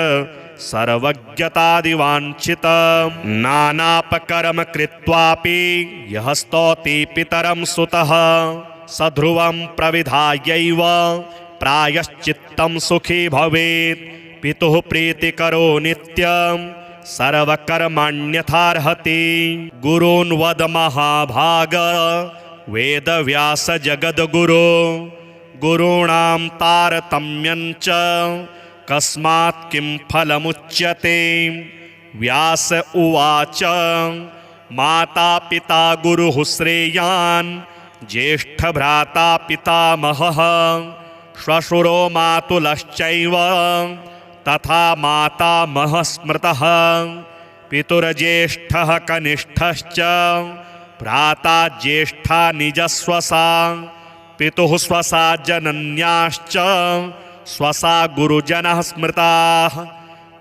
सर्वज्ञतादिवाञ्छितं नानापकर्म कृत्वापि यः स्तौति पितरं सुतः स ध्रुवं प्रविधायैव प्रायश्चित्तं सुखी भवेत्। पितुः प्रीतिकरो नित्यं सर्वकर्मण्यथार्हति। गुरून् वद महाभाग वेदव्यास जगद्गुरो गुरूणां तारतम्यं च कस्मात् किं फलमुच्यते। व्यास उवाच माता पिता गुरुः श्रेयान् ज्येष्ठभ्राता पितामहः श्वशुरो मातुलश्चैव तथा मातामहः स्मृतः। पितुर्ज्येष्ठः कनिष्ठश्च भ्राता ज्येष्ठा निजस्वसा पितुः स्वसा जनन्याश्च स्वसा गुरुजनः स्मृताः।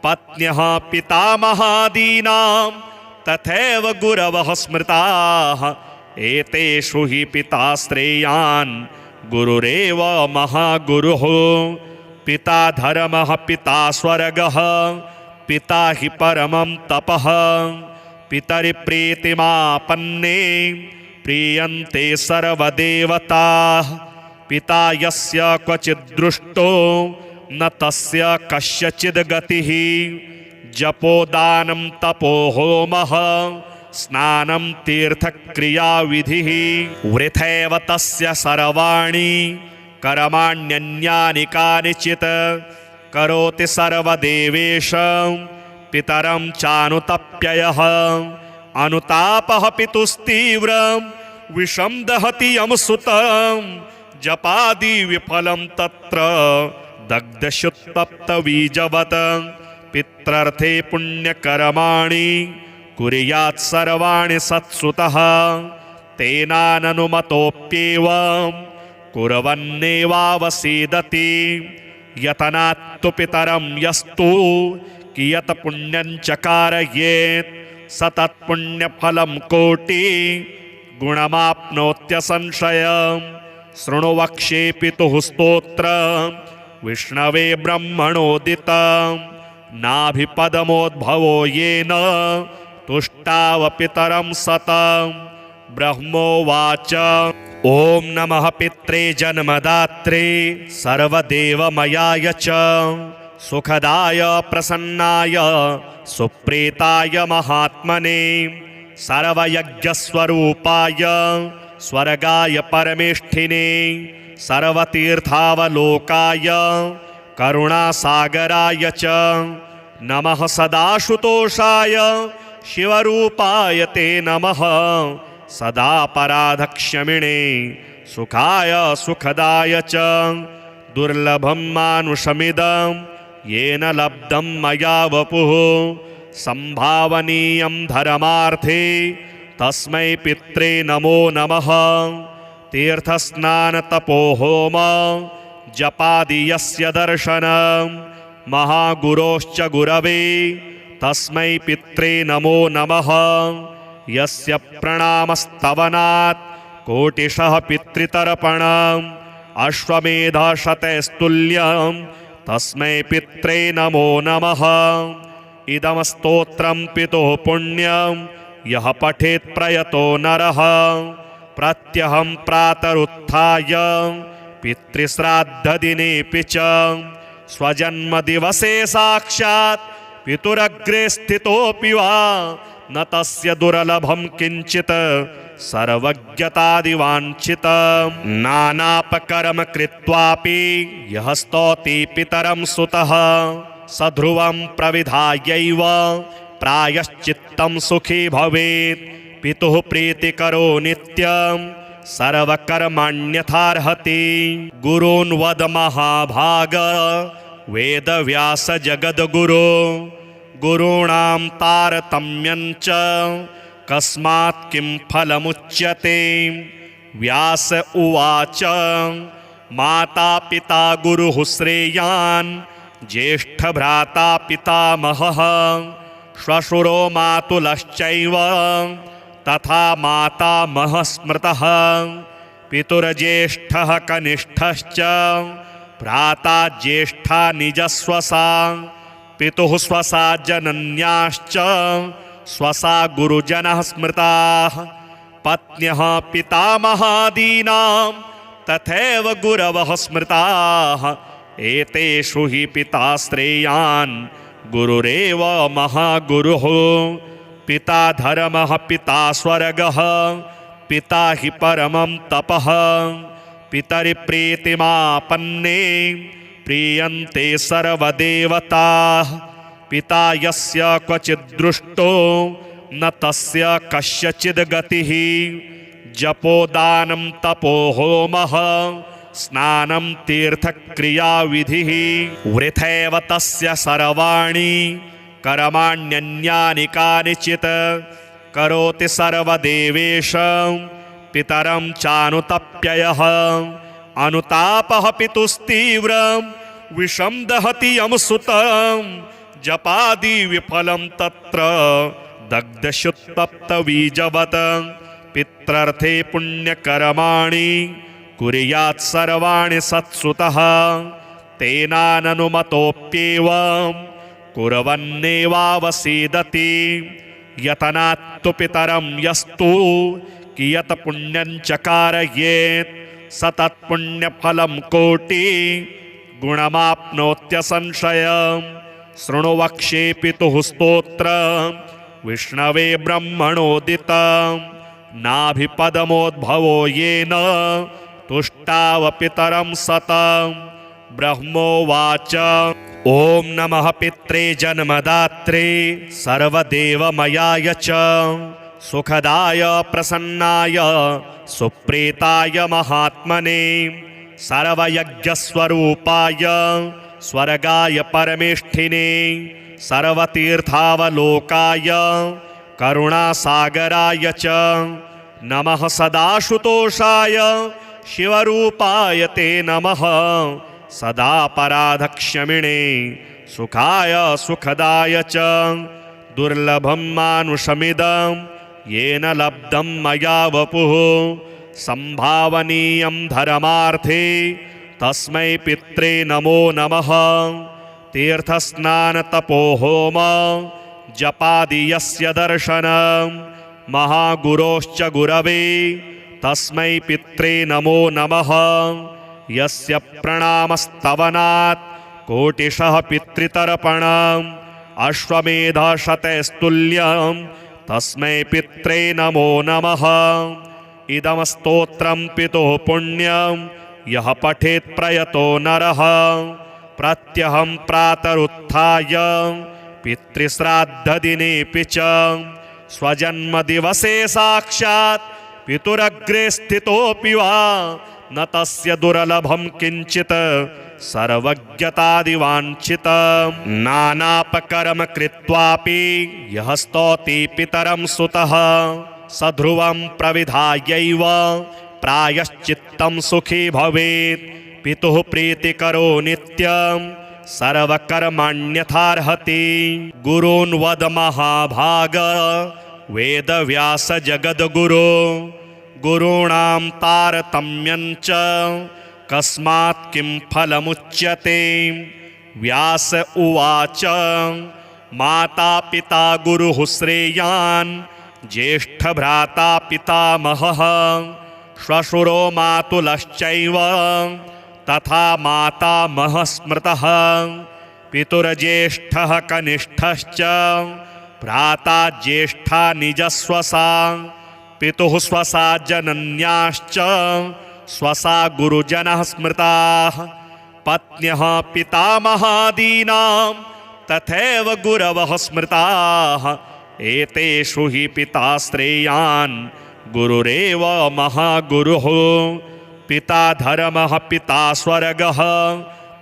पत्न्यः पितामहादीनां तथैव गुरवः स्मृताः। एतेषु हि पिता श्रेयान् गुरुरेव महागुरुः। पिता धर्मः पिता स्वर्गः पिता हि परमं तपः। पितरिप्रीतिमापन्ने प्रीयन्ते सर्वदेवताः। पिता यस्य क्वचिद्दृष्टो न तस्य कस्यचिद् गतिः। जपोदानं तपो होमः स्नानं तीर्थक्रियाविधिः। वृथैव तस्य सर्वाणि कर्माण्यन्यानि कानिचित् करोति सर्वदेवेश पितरं चानुतप्ययः। अनुतापः पितुस्तीव्रं विषं दहति यं सुतं जपादि विफलं तत्र दग्धशुत्तप्तबीजवत्। पित्रर्थे पुण्यकर्माणि कुर्यात् सर्वाणि सत्सुतः तेनाननुमतोऽप्येवं कुर्वन्नेवावसीदति। यतनात्तु पितरं यस्तु कियत् पुण्यं चकारयेत् स तत्पुण्यफलं कोटि गुणमाप्नोत्यसंशयम्। शृणु वक्ष्ये पितुः स्तोत्रं विष्णवे ब्रह्मणोदितं नाभिपदमोद्भवो येन तुष्टाव पितरं सतं। ब्रह्मोवाच ॐ नमः पित्रे जन्मदात्रे सर्वदेवमयाय च सुखदाय प्रसन्नाय सुप्रीताय महात्मने सर्वयज्ञस्वरूपाय स्वर्गाय परमेष्ठिने सर्वतीर्थावलोकाय करुणासागराय च नमः सदाशुतोषाय शिवरूपाय ते नमः सदा पराधक्षमिणे सुखाय सुखदाय च दुर्लभं मानुषमिदं येन लब्धं मया वपुः संभावनीयं धर्मार्थे तस्मै पित्रे नमो नमः। तीर्थस्नानतपोहोम जपादि यस्य दर्शनं महागुरोश्च गुरवे तस्मै पित्रे नमो नमः। यस्य प्रणामस्तवनात् कोटिशः पितृतर्पणम् अश्वमेधशतैस्तुल्यं तस्मै पित्रे नमो नमः। इदं स्तोत्रं पितुः पुण्यं यः पठेत् प्रयतो नरः प्रत्यहं प्रातरुत्थाय पितृश्राद्धदिनेऽपि च स्वजन्मदिवसे साक्षात् पितुरग्रे स्थितोऽपि वा न तस्य दुर्लभं किञ्चित् सर्वज्ञतादिवाञ्छितं नानापकर्म कृत्वापि यः स्तौति पितरं सुतः स ध्रुवं प्रविधायैव प्रायश्चित्तं सुखी भवेत् पितुः प्रीतिकरो नित्यं सर्वकर्माण्यथार्हति गुरून् वद महाभाग वेदव्यास जगद्गुरो गुरूणां तारतम्यं च कस्मात् किं फलमुच्यते व्यास उवाच माता पिता गुरुः श्रेयान् ज्येष्ठभ्राता पितामहः श्वशुरो मातुलश्चैव तथा मातामहः स्मृतः पितुर्ज्येष्ठः कनिष्ठश्च भ्राता ज्येष्ठा निजस्वसा पितुः स्वसा जनन्याश्च स्वसा गुरुजनः स्मृताः पत्न्यः पितामहादीनां तथैव गुरवः स्मृताः एतेषु हि पिता श्रेयान् गुरुरेव महागुरुः पिता धर्मः पिता स्वर्गः पिता हि परमं तपः पितरिप्रीतिमापन्ने प्रीयन्ते सर्वदेवताः पिता यस्य क्वचिद्दृष्टो न तस्य कस्यचिद् गतिः जपोदानं तपो होमः स्नानं तीर्थक्रियाविधिः वृथैव तस्य सर्वाणि कर्माण्यन्यानि कानिचित् करोति सर्वदेवेश पितरं चानुतप्ययः अनुतापः पितुस्तीव्रं विषं दहति यमसुतं जपादि विफलं तत्र दग्धशुत्तप्तबीजवत् पित्रर्थे पुण्यकर्माणि कुर्यात् सर्वाणि सत्सुतः तेनाननुमतोऽप्येवं कुर्वन्नेवावसीदति यतनात्तु पितरं यस्तु कियत् पुण्यं चकारयेत् स तत्पुण्यफलं कोटि गुणमाप्नोत्यसंशयम् शृणु वक्ष्ये पितुः स्तोत्रम् विष्णवे ब्रह्मणोदितं नाभिपदमोद्भवो येन तुष्टाव पितरं सतं ब्रह्मोवाच ॐ नमः पित्रे जन्मदात्रे सर्वदेवमयाय च सुखदाय प्रसन्नाय सुप्रीताय महात्मने सर्वयज्ञस्वरूपाय स्वर्गाय परमेष्ठिने सर्वतीर्थावलोकाय करुणासागराय च नमः सदाशुतोषाय शिवरूपाय ते नमः सदा पराधक्षमिणे सुखाय सुखदाय च दुर्लभं मानुषमिदं येन लब्धं मया वपुः संभावनीयं धर्मार्थे तस्मै पित्रे नमो नमः तीर्थस्नानतपोहोम जपादि यस्य दर्शनं महागुरोश्च गुरवे तस्मै पित्रे नमो नमः यस्य प्रणामस्तवनात् कोटिशः पितृतर्पणम् अश्वमेधशतैस्तुल्यं तस्मै पित्रे नमो नमः इदं स्तोत्रं पितुः पुण्यं यः पठेत् प्रयतो नरः प्रत्यहं प्रातरुत्थाय पितृश्राद्धदिनेऽपि च स्वजन्मदिवसे साक्षात् पितुरग्रे स्थितोऽपि वा न तस्य दुर्लभं किञ्चित् सर्वज्ञतादिवाञ्छितं नानापकर्म कृत्वापि यः स्तौति पितरं सुतः स ध्रुवं प्रविधायैव प्रायश्चित्तं सुखी भवेत् पितुः प्रीतिकरो नित्यं सर्वकर्माण्यथार्हति गुरून् वद महाभाग वेदव्यास जगद्गुरो गुरूणां तारतम्यं च कस्मात् किं फलमुच्यते व्यास उवाच माता पिता गुरुः श्रेयान् ज्येष्ठभ्राता पितामहः श्वशुरो मातुलश्चैव तथा मातामहः स्मृतः पितुर्ज्येष्ठः कनिष्ठश्च भ्राता ज्येष्ठा निजस्वसा पितुः स्वसा जनन्याश्च स्वसा गुरुजनः स्मृताः पत्न्यः पितामहादीनां तथैव गुरवः स्मृताः एतेषु हि पिता श्रेयान् गुरुरेव महागुरुः पिता धर्मः पिता स्वर्गः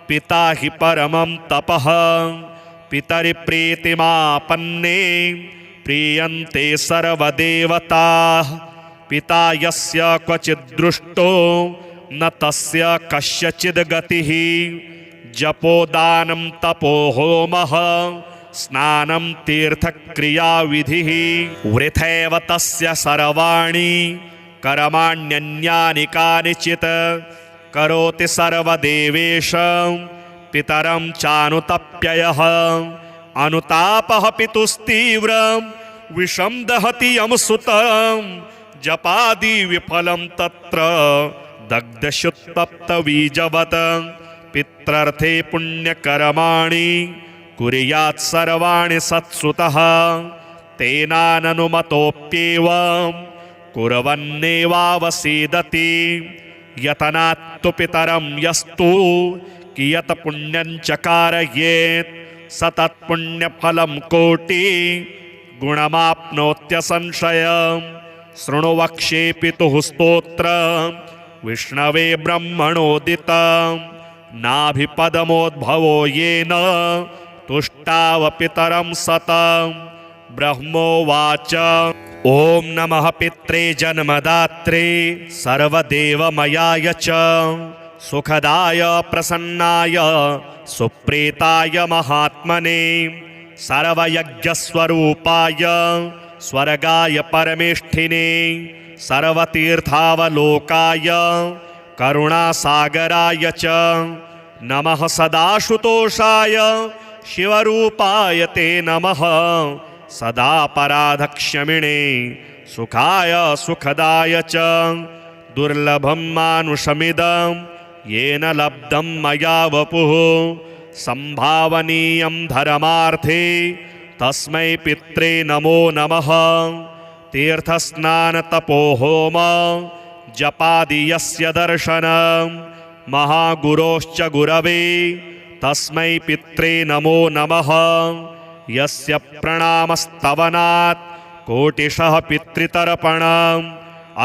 पिता हि परमं तपः पितरिप्रीतिमापन्ने प्रीयन्ते सर्वदेवताः पिता यस्य क्वचिद्दृष्टो न तस्य कस्यचिद् गतिः जपोदानं तपो होमः स्नानं तीर्थक्रियाविधिः वृथैव तस्य सर्वाणि कर्माण्यन्यानि कानिचित् करोति सर्वदेवेश पितरं चानुतप्ययः अनुतापः पितुस्तीव्रं विषं दहति यमसुतं जपादि विफलं तत्र दग्धशुत्तप्तबीजवत् पित्रर्थे पुण्यकर्माणि कुर्यात् सर्वाणि सत्सुतः तेनाननुमतोऽप्येवं कुर्वन्नेवावसीदति यतनात्तु पितरं यस्तु कियत् पुण्यं चकारयेत् स तत्पुण्यफलं कोटि गुणमाप्नोत्यसंशयम् शृणु वक्ष्ये पितुः स्तोत्रम् विष्णवे ब्रह्मणोदितं नाभिपदमोद्भवो येन तुष्टाव पितरं सतं ब्रह्मोवाच ॐ नमः पित्रे जन्मदात्रे सर्वदेवमयाय च सुखदाय प्रसन्नाय सुप्रीताय महात्मने सर्वयज्ञस्वरूपाय स्वर्गाय परमेष्ठिने सर्वतीर्थावलोकाय करुणासागराय च नमः सदाशुतोषाय शिवरूपाय ते नमः सदा पराधक्षमिणे सुखाय सुखदाय च दुर्लभं मानुषमिदं येन लब्धं मया वपुः संभावनीयं धर्मार्थे तस्मै पित्रे नमो नमः तीर्थस्नानतपोहोम जपादि यस्य दर्शनं महागुरोश्च गुरवे तस्मै पित्रे नमो नमः यस्य प्रणामस्तवनात् कोटिशः पितृतर्पणम्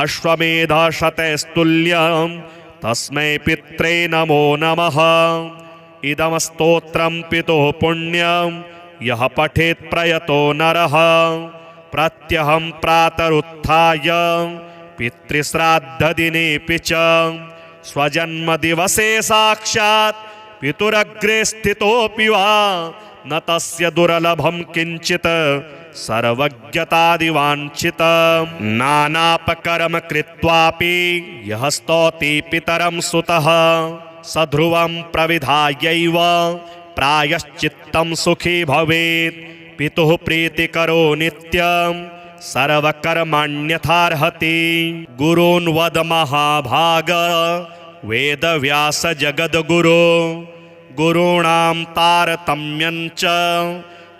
अश्वमेधशतैस्तुल्यं तस्मै पित्रे नमो नमः इदं स्तोत्रं पितुः पुण्यं यः पठेत् प्रयतो नरः प्रत्यहं प्रातरुत्थाय पितृश्राद्धदिनेऽपि च स्वजन्मदिवसे साक्षात् पितुरग्रे स्थितोऽपि वा न तस्य दुर्लभं किञ्चित् सर्वज्ञतादिवाञ्छितं नानापकर्म कृत्वापि यः स्तौति पितरं सुतः स ध्रुवं प्रविधायैव प्रायश्चित्तं सुखी भवेत् पितुः प्रीतिकरो नित्यं सर्वकर्माण्यथार्हति गुरून् वद महाभाग वेदव्यास जगद्गुरो गुरूणां तारतम्यं च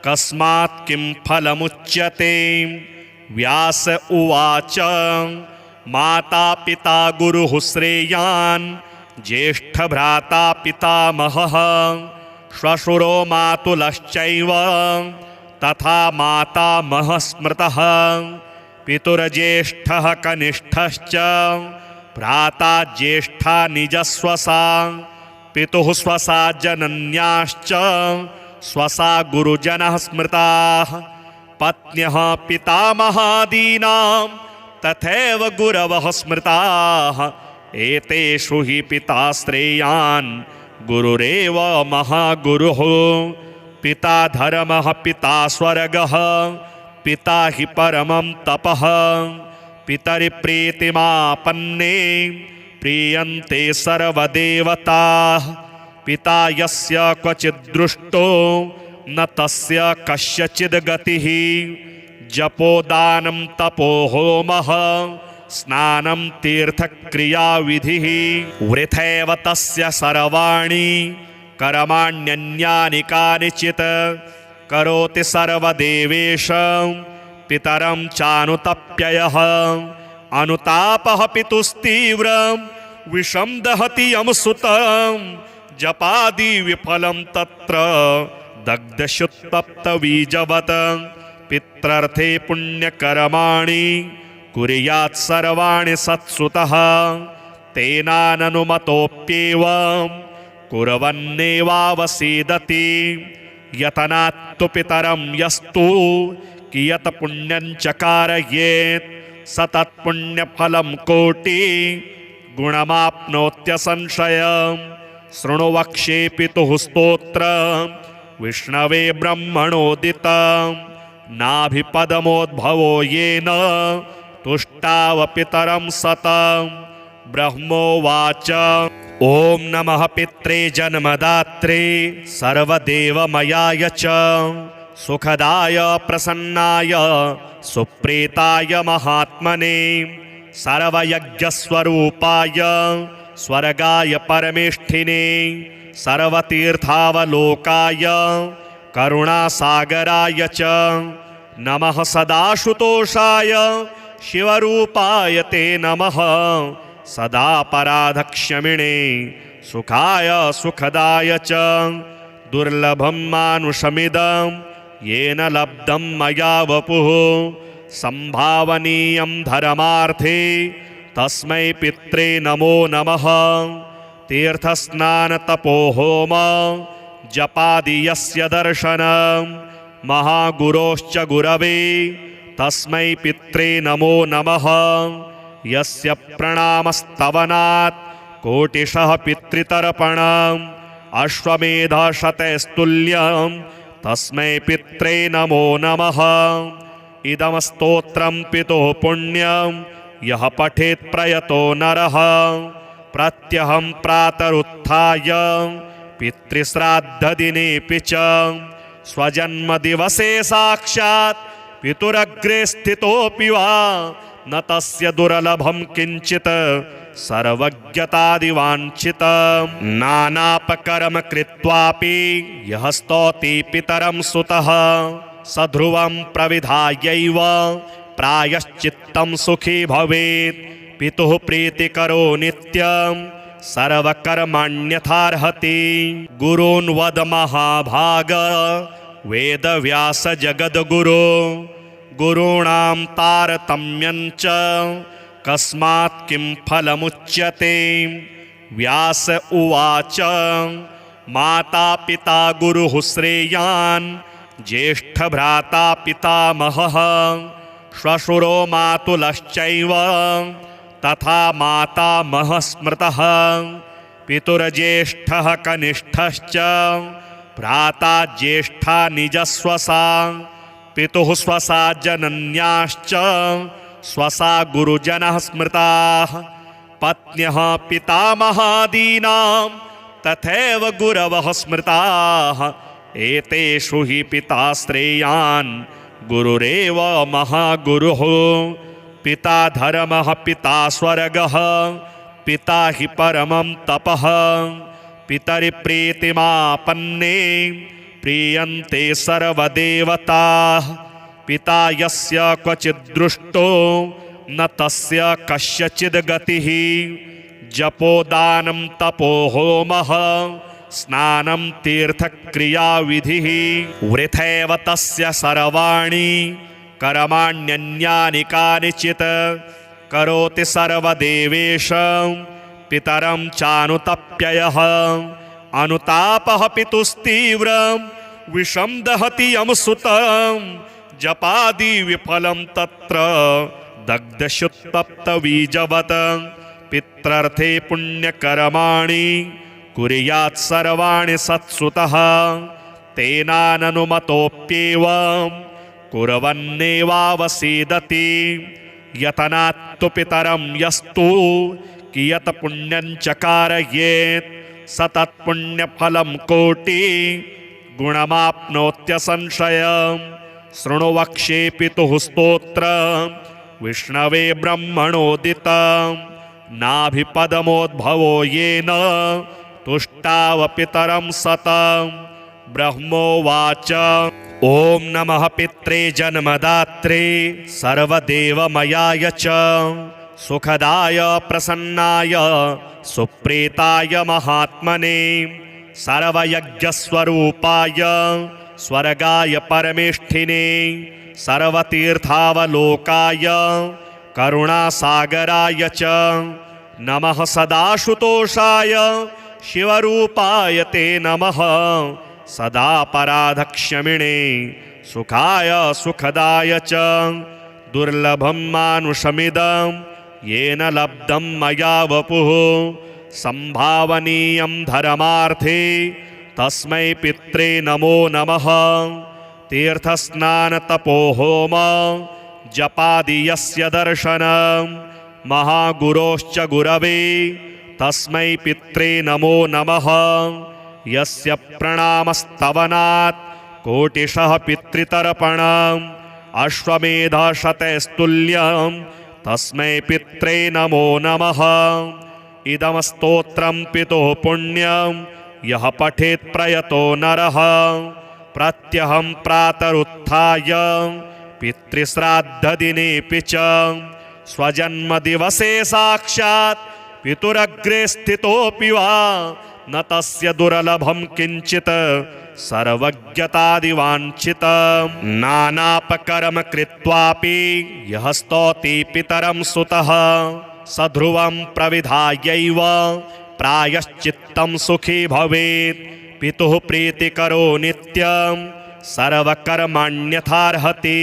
कस्मात् किं फलमुच्यते व्यास उवाच माता पिता गुरुः श्रेयान् ज्येष्ठभ्राता पितामहः श्वशुरो मातुलश्चैव तथा मातामहः स्मृतः पितुर्ज्येष्ठः कनिष्ठश्च भ्राता ज्येष्ठा निजस्वसा पितुः स्वसा जनन्याश्च स्वसा गुरुजनः स्मृताः पत्न्यः पितामहादीनां तथैव गुरवः स्मृताः एतेषु हि पिता श्रेयान् गुरुरेव महागुरुः पिता धर्मः पिता स्वर्गः पिता हि परमं तपः पितरिप्रीतिमापन्ने प्रीयन्ते सर्वदेवताः पिता यस्य क्वचिद्दृष्टो न तस्य कस्यचिद् गतिः जपोदानं तपो होमः स्नानं तीर्थक्रियाविधिः वृथैव तस्य सर्वाणि कर्माण्यन्यानि कानिचित् करोति सर्वदेवेश पितरं चानुतप्ययः अनुतापः पितुस्तीव्रं विषं दहति यमसुतं जपादि विफलं तत्र दग्धशुत्तप्तबीजवत् पित्रर्थे पुण्यकर्माणि कुर्यात् सर्वाणि सत्सुतः तेनाननुमतोऽप्येवं कुर्वन्नेवावसीदति यतनात्तु पितरं यस्तु कियत् पुण्यं चकारयेत् स तत्पुण्यफलं कोटि गुणमाप्नोत्यसंशयम् शृणु वक्ष्ये पितुः स्तोत्रम् विष्णवे ब्रह्मणोदितं नाभिपदमोद्भवो येन तुष्टाव पितरं सतं ब्रह्मोवाच ॐ नमः पित्रे जन्मदात्रे सर्वदेवमयाय च सुखदाय प्रसन्नाय सुप्रीताय महात्मने सर्वयज्ञस्वरूपाय स्वर्गाय परमेष्ठिने सर्वतीर्थावलोकाय करुणासागराय च नमः सदाशुतोषाय शिवरूपाय ते नमः सदा पराधक्षमिणे सुखाय सुखदाय च दुर्लभं मानुषमिदं येन लब्धं मया वपुः संभावनीयं धर्मार्थे तस्मै पित्रे नमो नमः तीर्थस्नानतपोहोम जपादि यस्य दर्शनं महागुरोश्च गुरवे तस्मै पित्रे नमो नमः यस्य प्रणामस्तवनात् कोटिशः पितृतर्पणम् अश्वमेधशतैस्तुल्यं तस्मै पित्रे नमो नमः इदं स्तोत्रं पितुः पुण्यं यः पठेत् प्रयतो नरः प्रत्यहं प्रातरुत्थाय पितृश्राद्धदिनेऽपि च स्वजन्मदिवसे साक्षात् पितुरग्रे स्थितोऽपि वा न तस्य दुर्लभं किञ्चित् सर्वज्ञतादिवाञ्छितं नानापकर्म कृत्वापि यः स्तौति पितरं सुतः स ध्रुवं प्रविधायैव प्रायश्चित्तं सुखी भवेत् पितुः प्रीतिकरो नित्यं सर्वकर्मण्यथार्हति गुरून् वद महाभाग वेदव्यास जगद्गुरो गुरूणां तारतम्यं च कस्मात् किं फलमुच्यते व्यास उवाच माता पिता गुरुः श्रेयान् ज्येष्ठभ्राता पितामहः श्वशुरो मातुलश्चैव तथा मातामहः स्मृतः पितुर्ज्येष्ठः कनिष्ठश्च भ्राता ज्येष्ठा निजस्वसा पितुः स्वसा जनन्याश्च स्वसा गुरुजनः स्मृताः पत्न्यः पितामहादीनां तथैव गुरवः स्मृताः एतेषु हि पिता श्रेयान् गुरुरेव महागुरुः पिता धर्मः पिता स्वर्गः पिता हि परमं तपः पितरिप्रीतिमापन्ने प्रीयन्ते सर्वदेवताः पिता यस्य क्वचिद्दृष्टो न तस्य कस्यचिद् गतिः जपोदानं तपो होमः स्नानं तीर्थक्रियाविधिः वृथैव तस्य सर्वाणि कर्माण्यन्यानि कानिचित् करोति सर्वदेवेश पितरं चानुतप्ययः अनुतापः पितुस्तीव्रं विषं दहति यमसुतं जपादि विफलं तत्र दग्धशुत्तप्तबीजवत् पित्रर्थे पुण्यकर्माणि कुर्यात् सर्वाणि सत्सुतः तेनाननुमतोऽप्येवं कुर्वन्नेवावसीदति यतनात्तु पितरं यस्तु कियत् पुण्यं चकारयेत् स तत्पुण्यफलं कोटि गुणमाप्नोत्यसंशयम् शृणु वक्ष्ये पितुः स्तोत्रम् विष्णवे ब्रह्मणोदितं नाभिपदमोद्भवो येन तुष्टाव पितरं सतं ब्रह्मोवाच ॐ नमः पित्रे जन्मदात्रे सर्वदेवमयाय च सुखदाय प्रसन्नाय सुप्रीताय महात्मने सर्वयज्ञस्वरूपाय स्वर्गाय परमेष्ठिने सर्वतीर्थावलोकाय करुणासागराय च नमः सदाशुतोषाय शिवरूपाय ते नमः सदा पराधक्षमिणे सुखाय सुखदाय च दुर्लभं मानुषमिदं येन लब्धं मया वपुः संभावनीयं धर्मार्थे तस्मै पित्रे नमो नमः तीर्थस्नानतपोहोम जपादि यस्य दर्शनं महागुरोश्च गुरवे तस्मै पित्रे नमो नमः यस्य प्रणामस्तवनात् कोटिशः पितृतर्पणम् अश्वमेधशतैस्तुल्यं तस्मै पित्रे नमो नमः इदं स्तोत्रं पितुः पुण्यं यः पठेत् प्रयतो नरः प्रत्यहं प्रातरुत्थाय पितृश्राद्धदिनेऽपि च स्वजन्मदिवसे साक्षात् पितुरग्रे स्थितोऽपि वा न तस्य दुर्लभं किञ्चित् सर्वज्ञतादिवाञ्छितं नानापकर्म कृत्वापि यः स्तौति पितरं सुतः स ध्रुवं प्रविधायैव प्रायश्चित्तं सुखी भवेत् पितुः प्रीतिकरो नित्यं सर्वकर्मण्यथार्हति।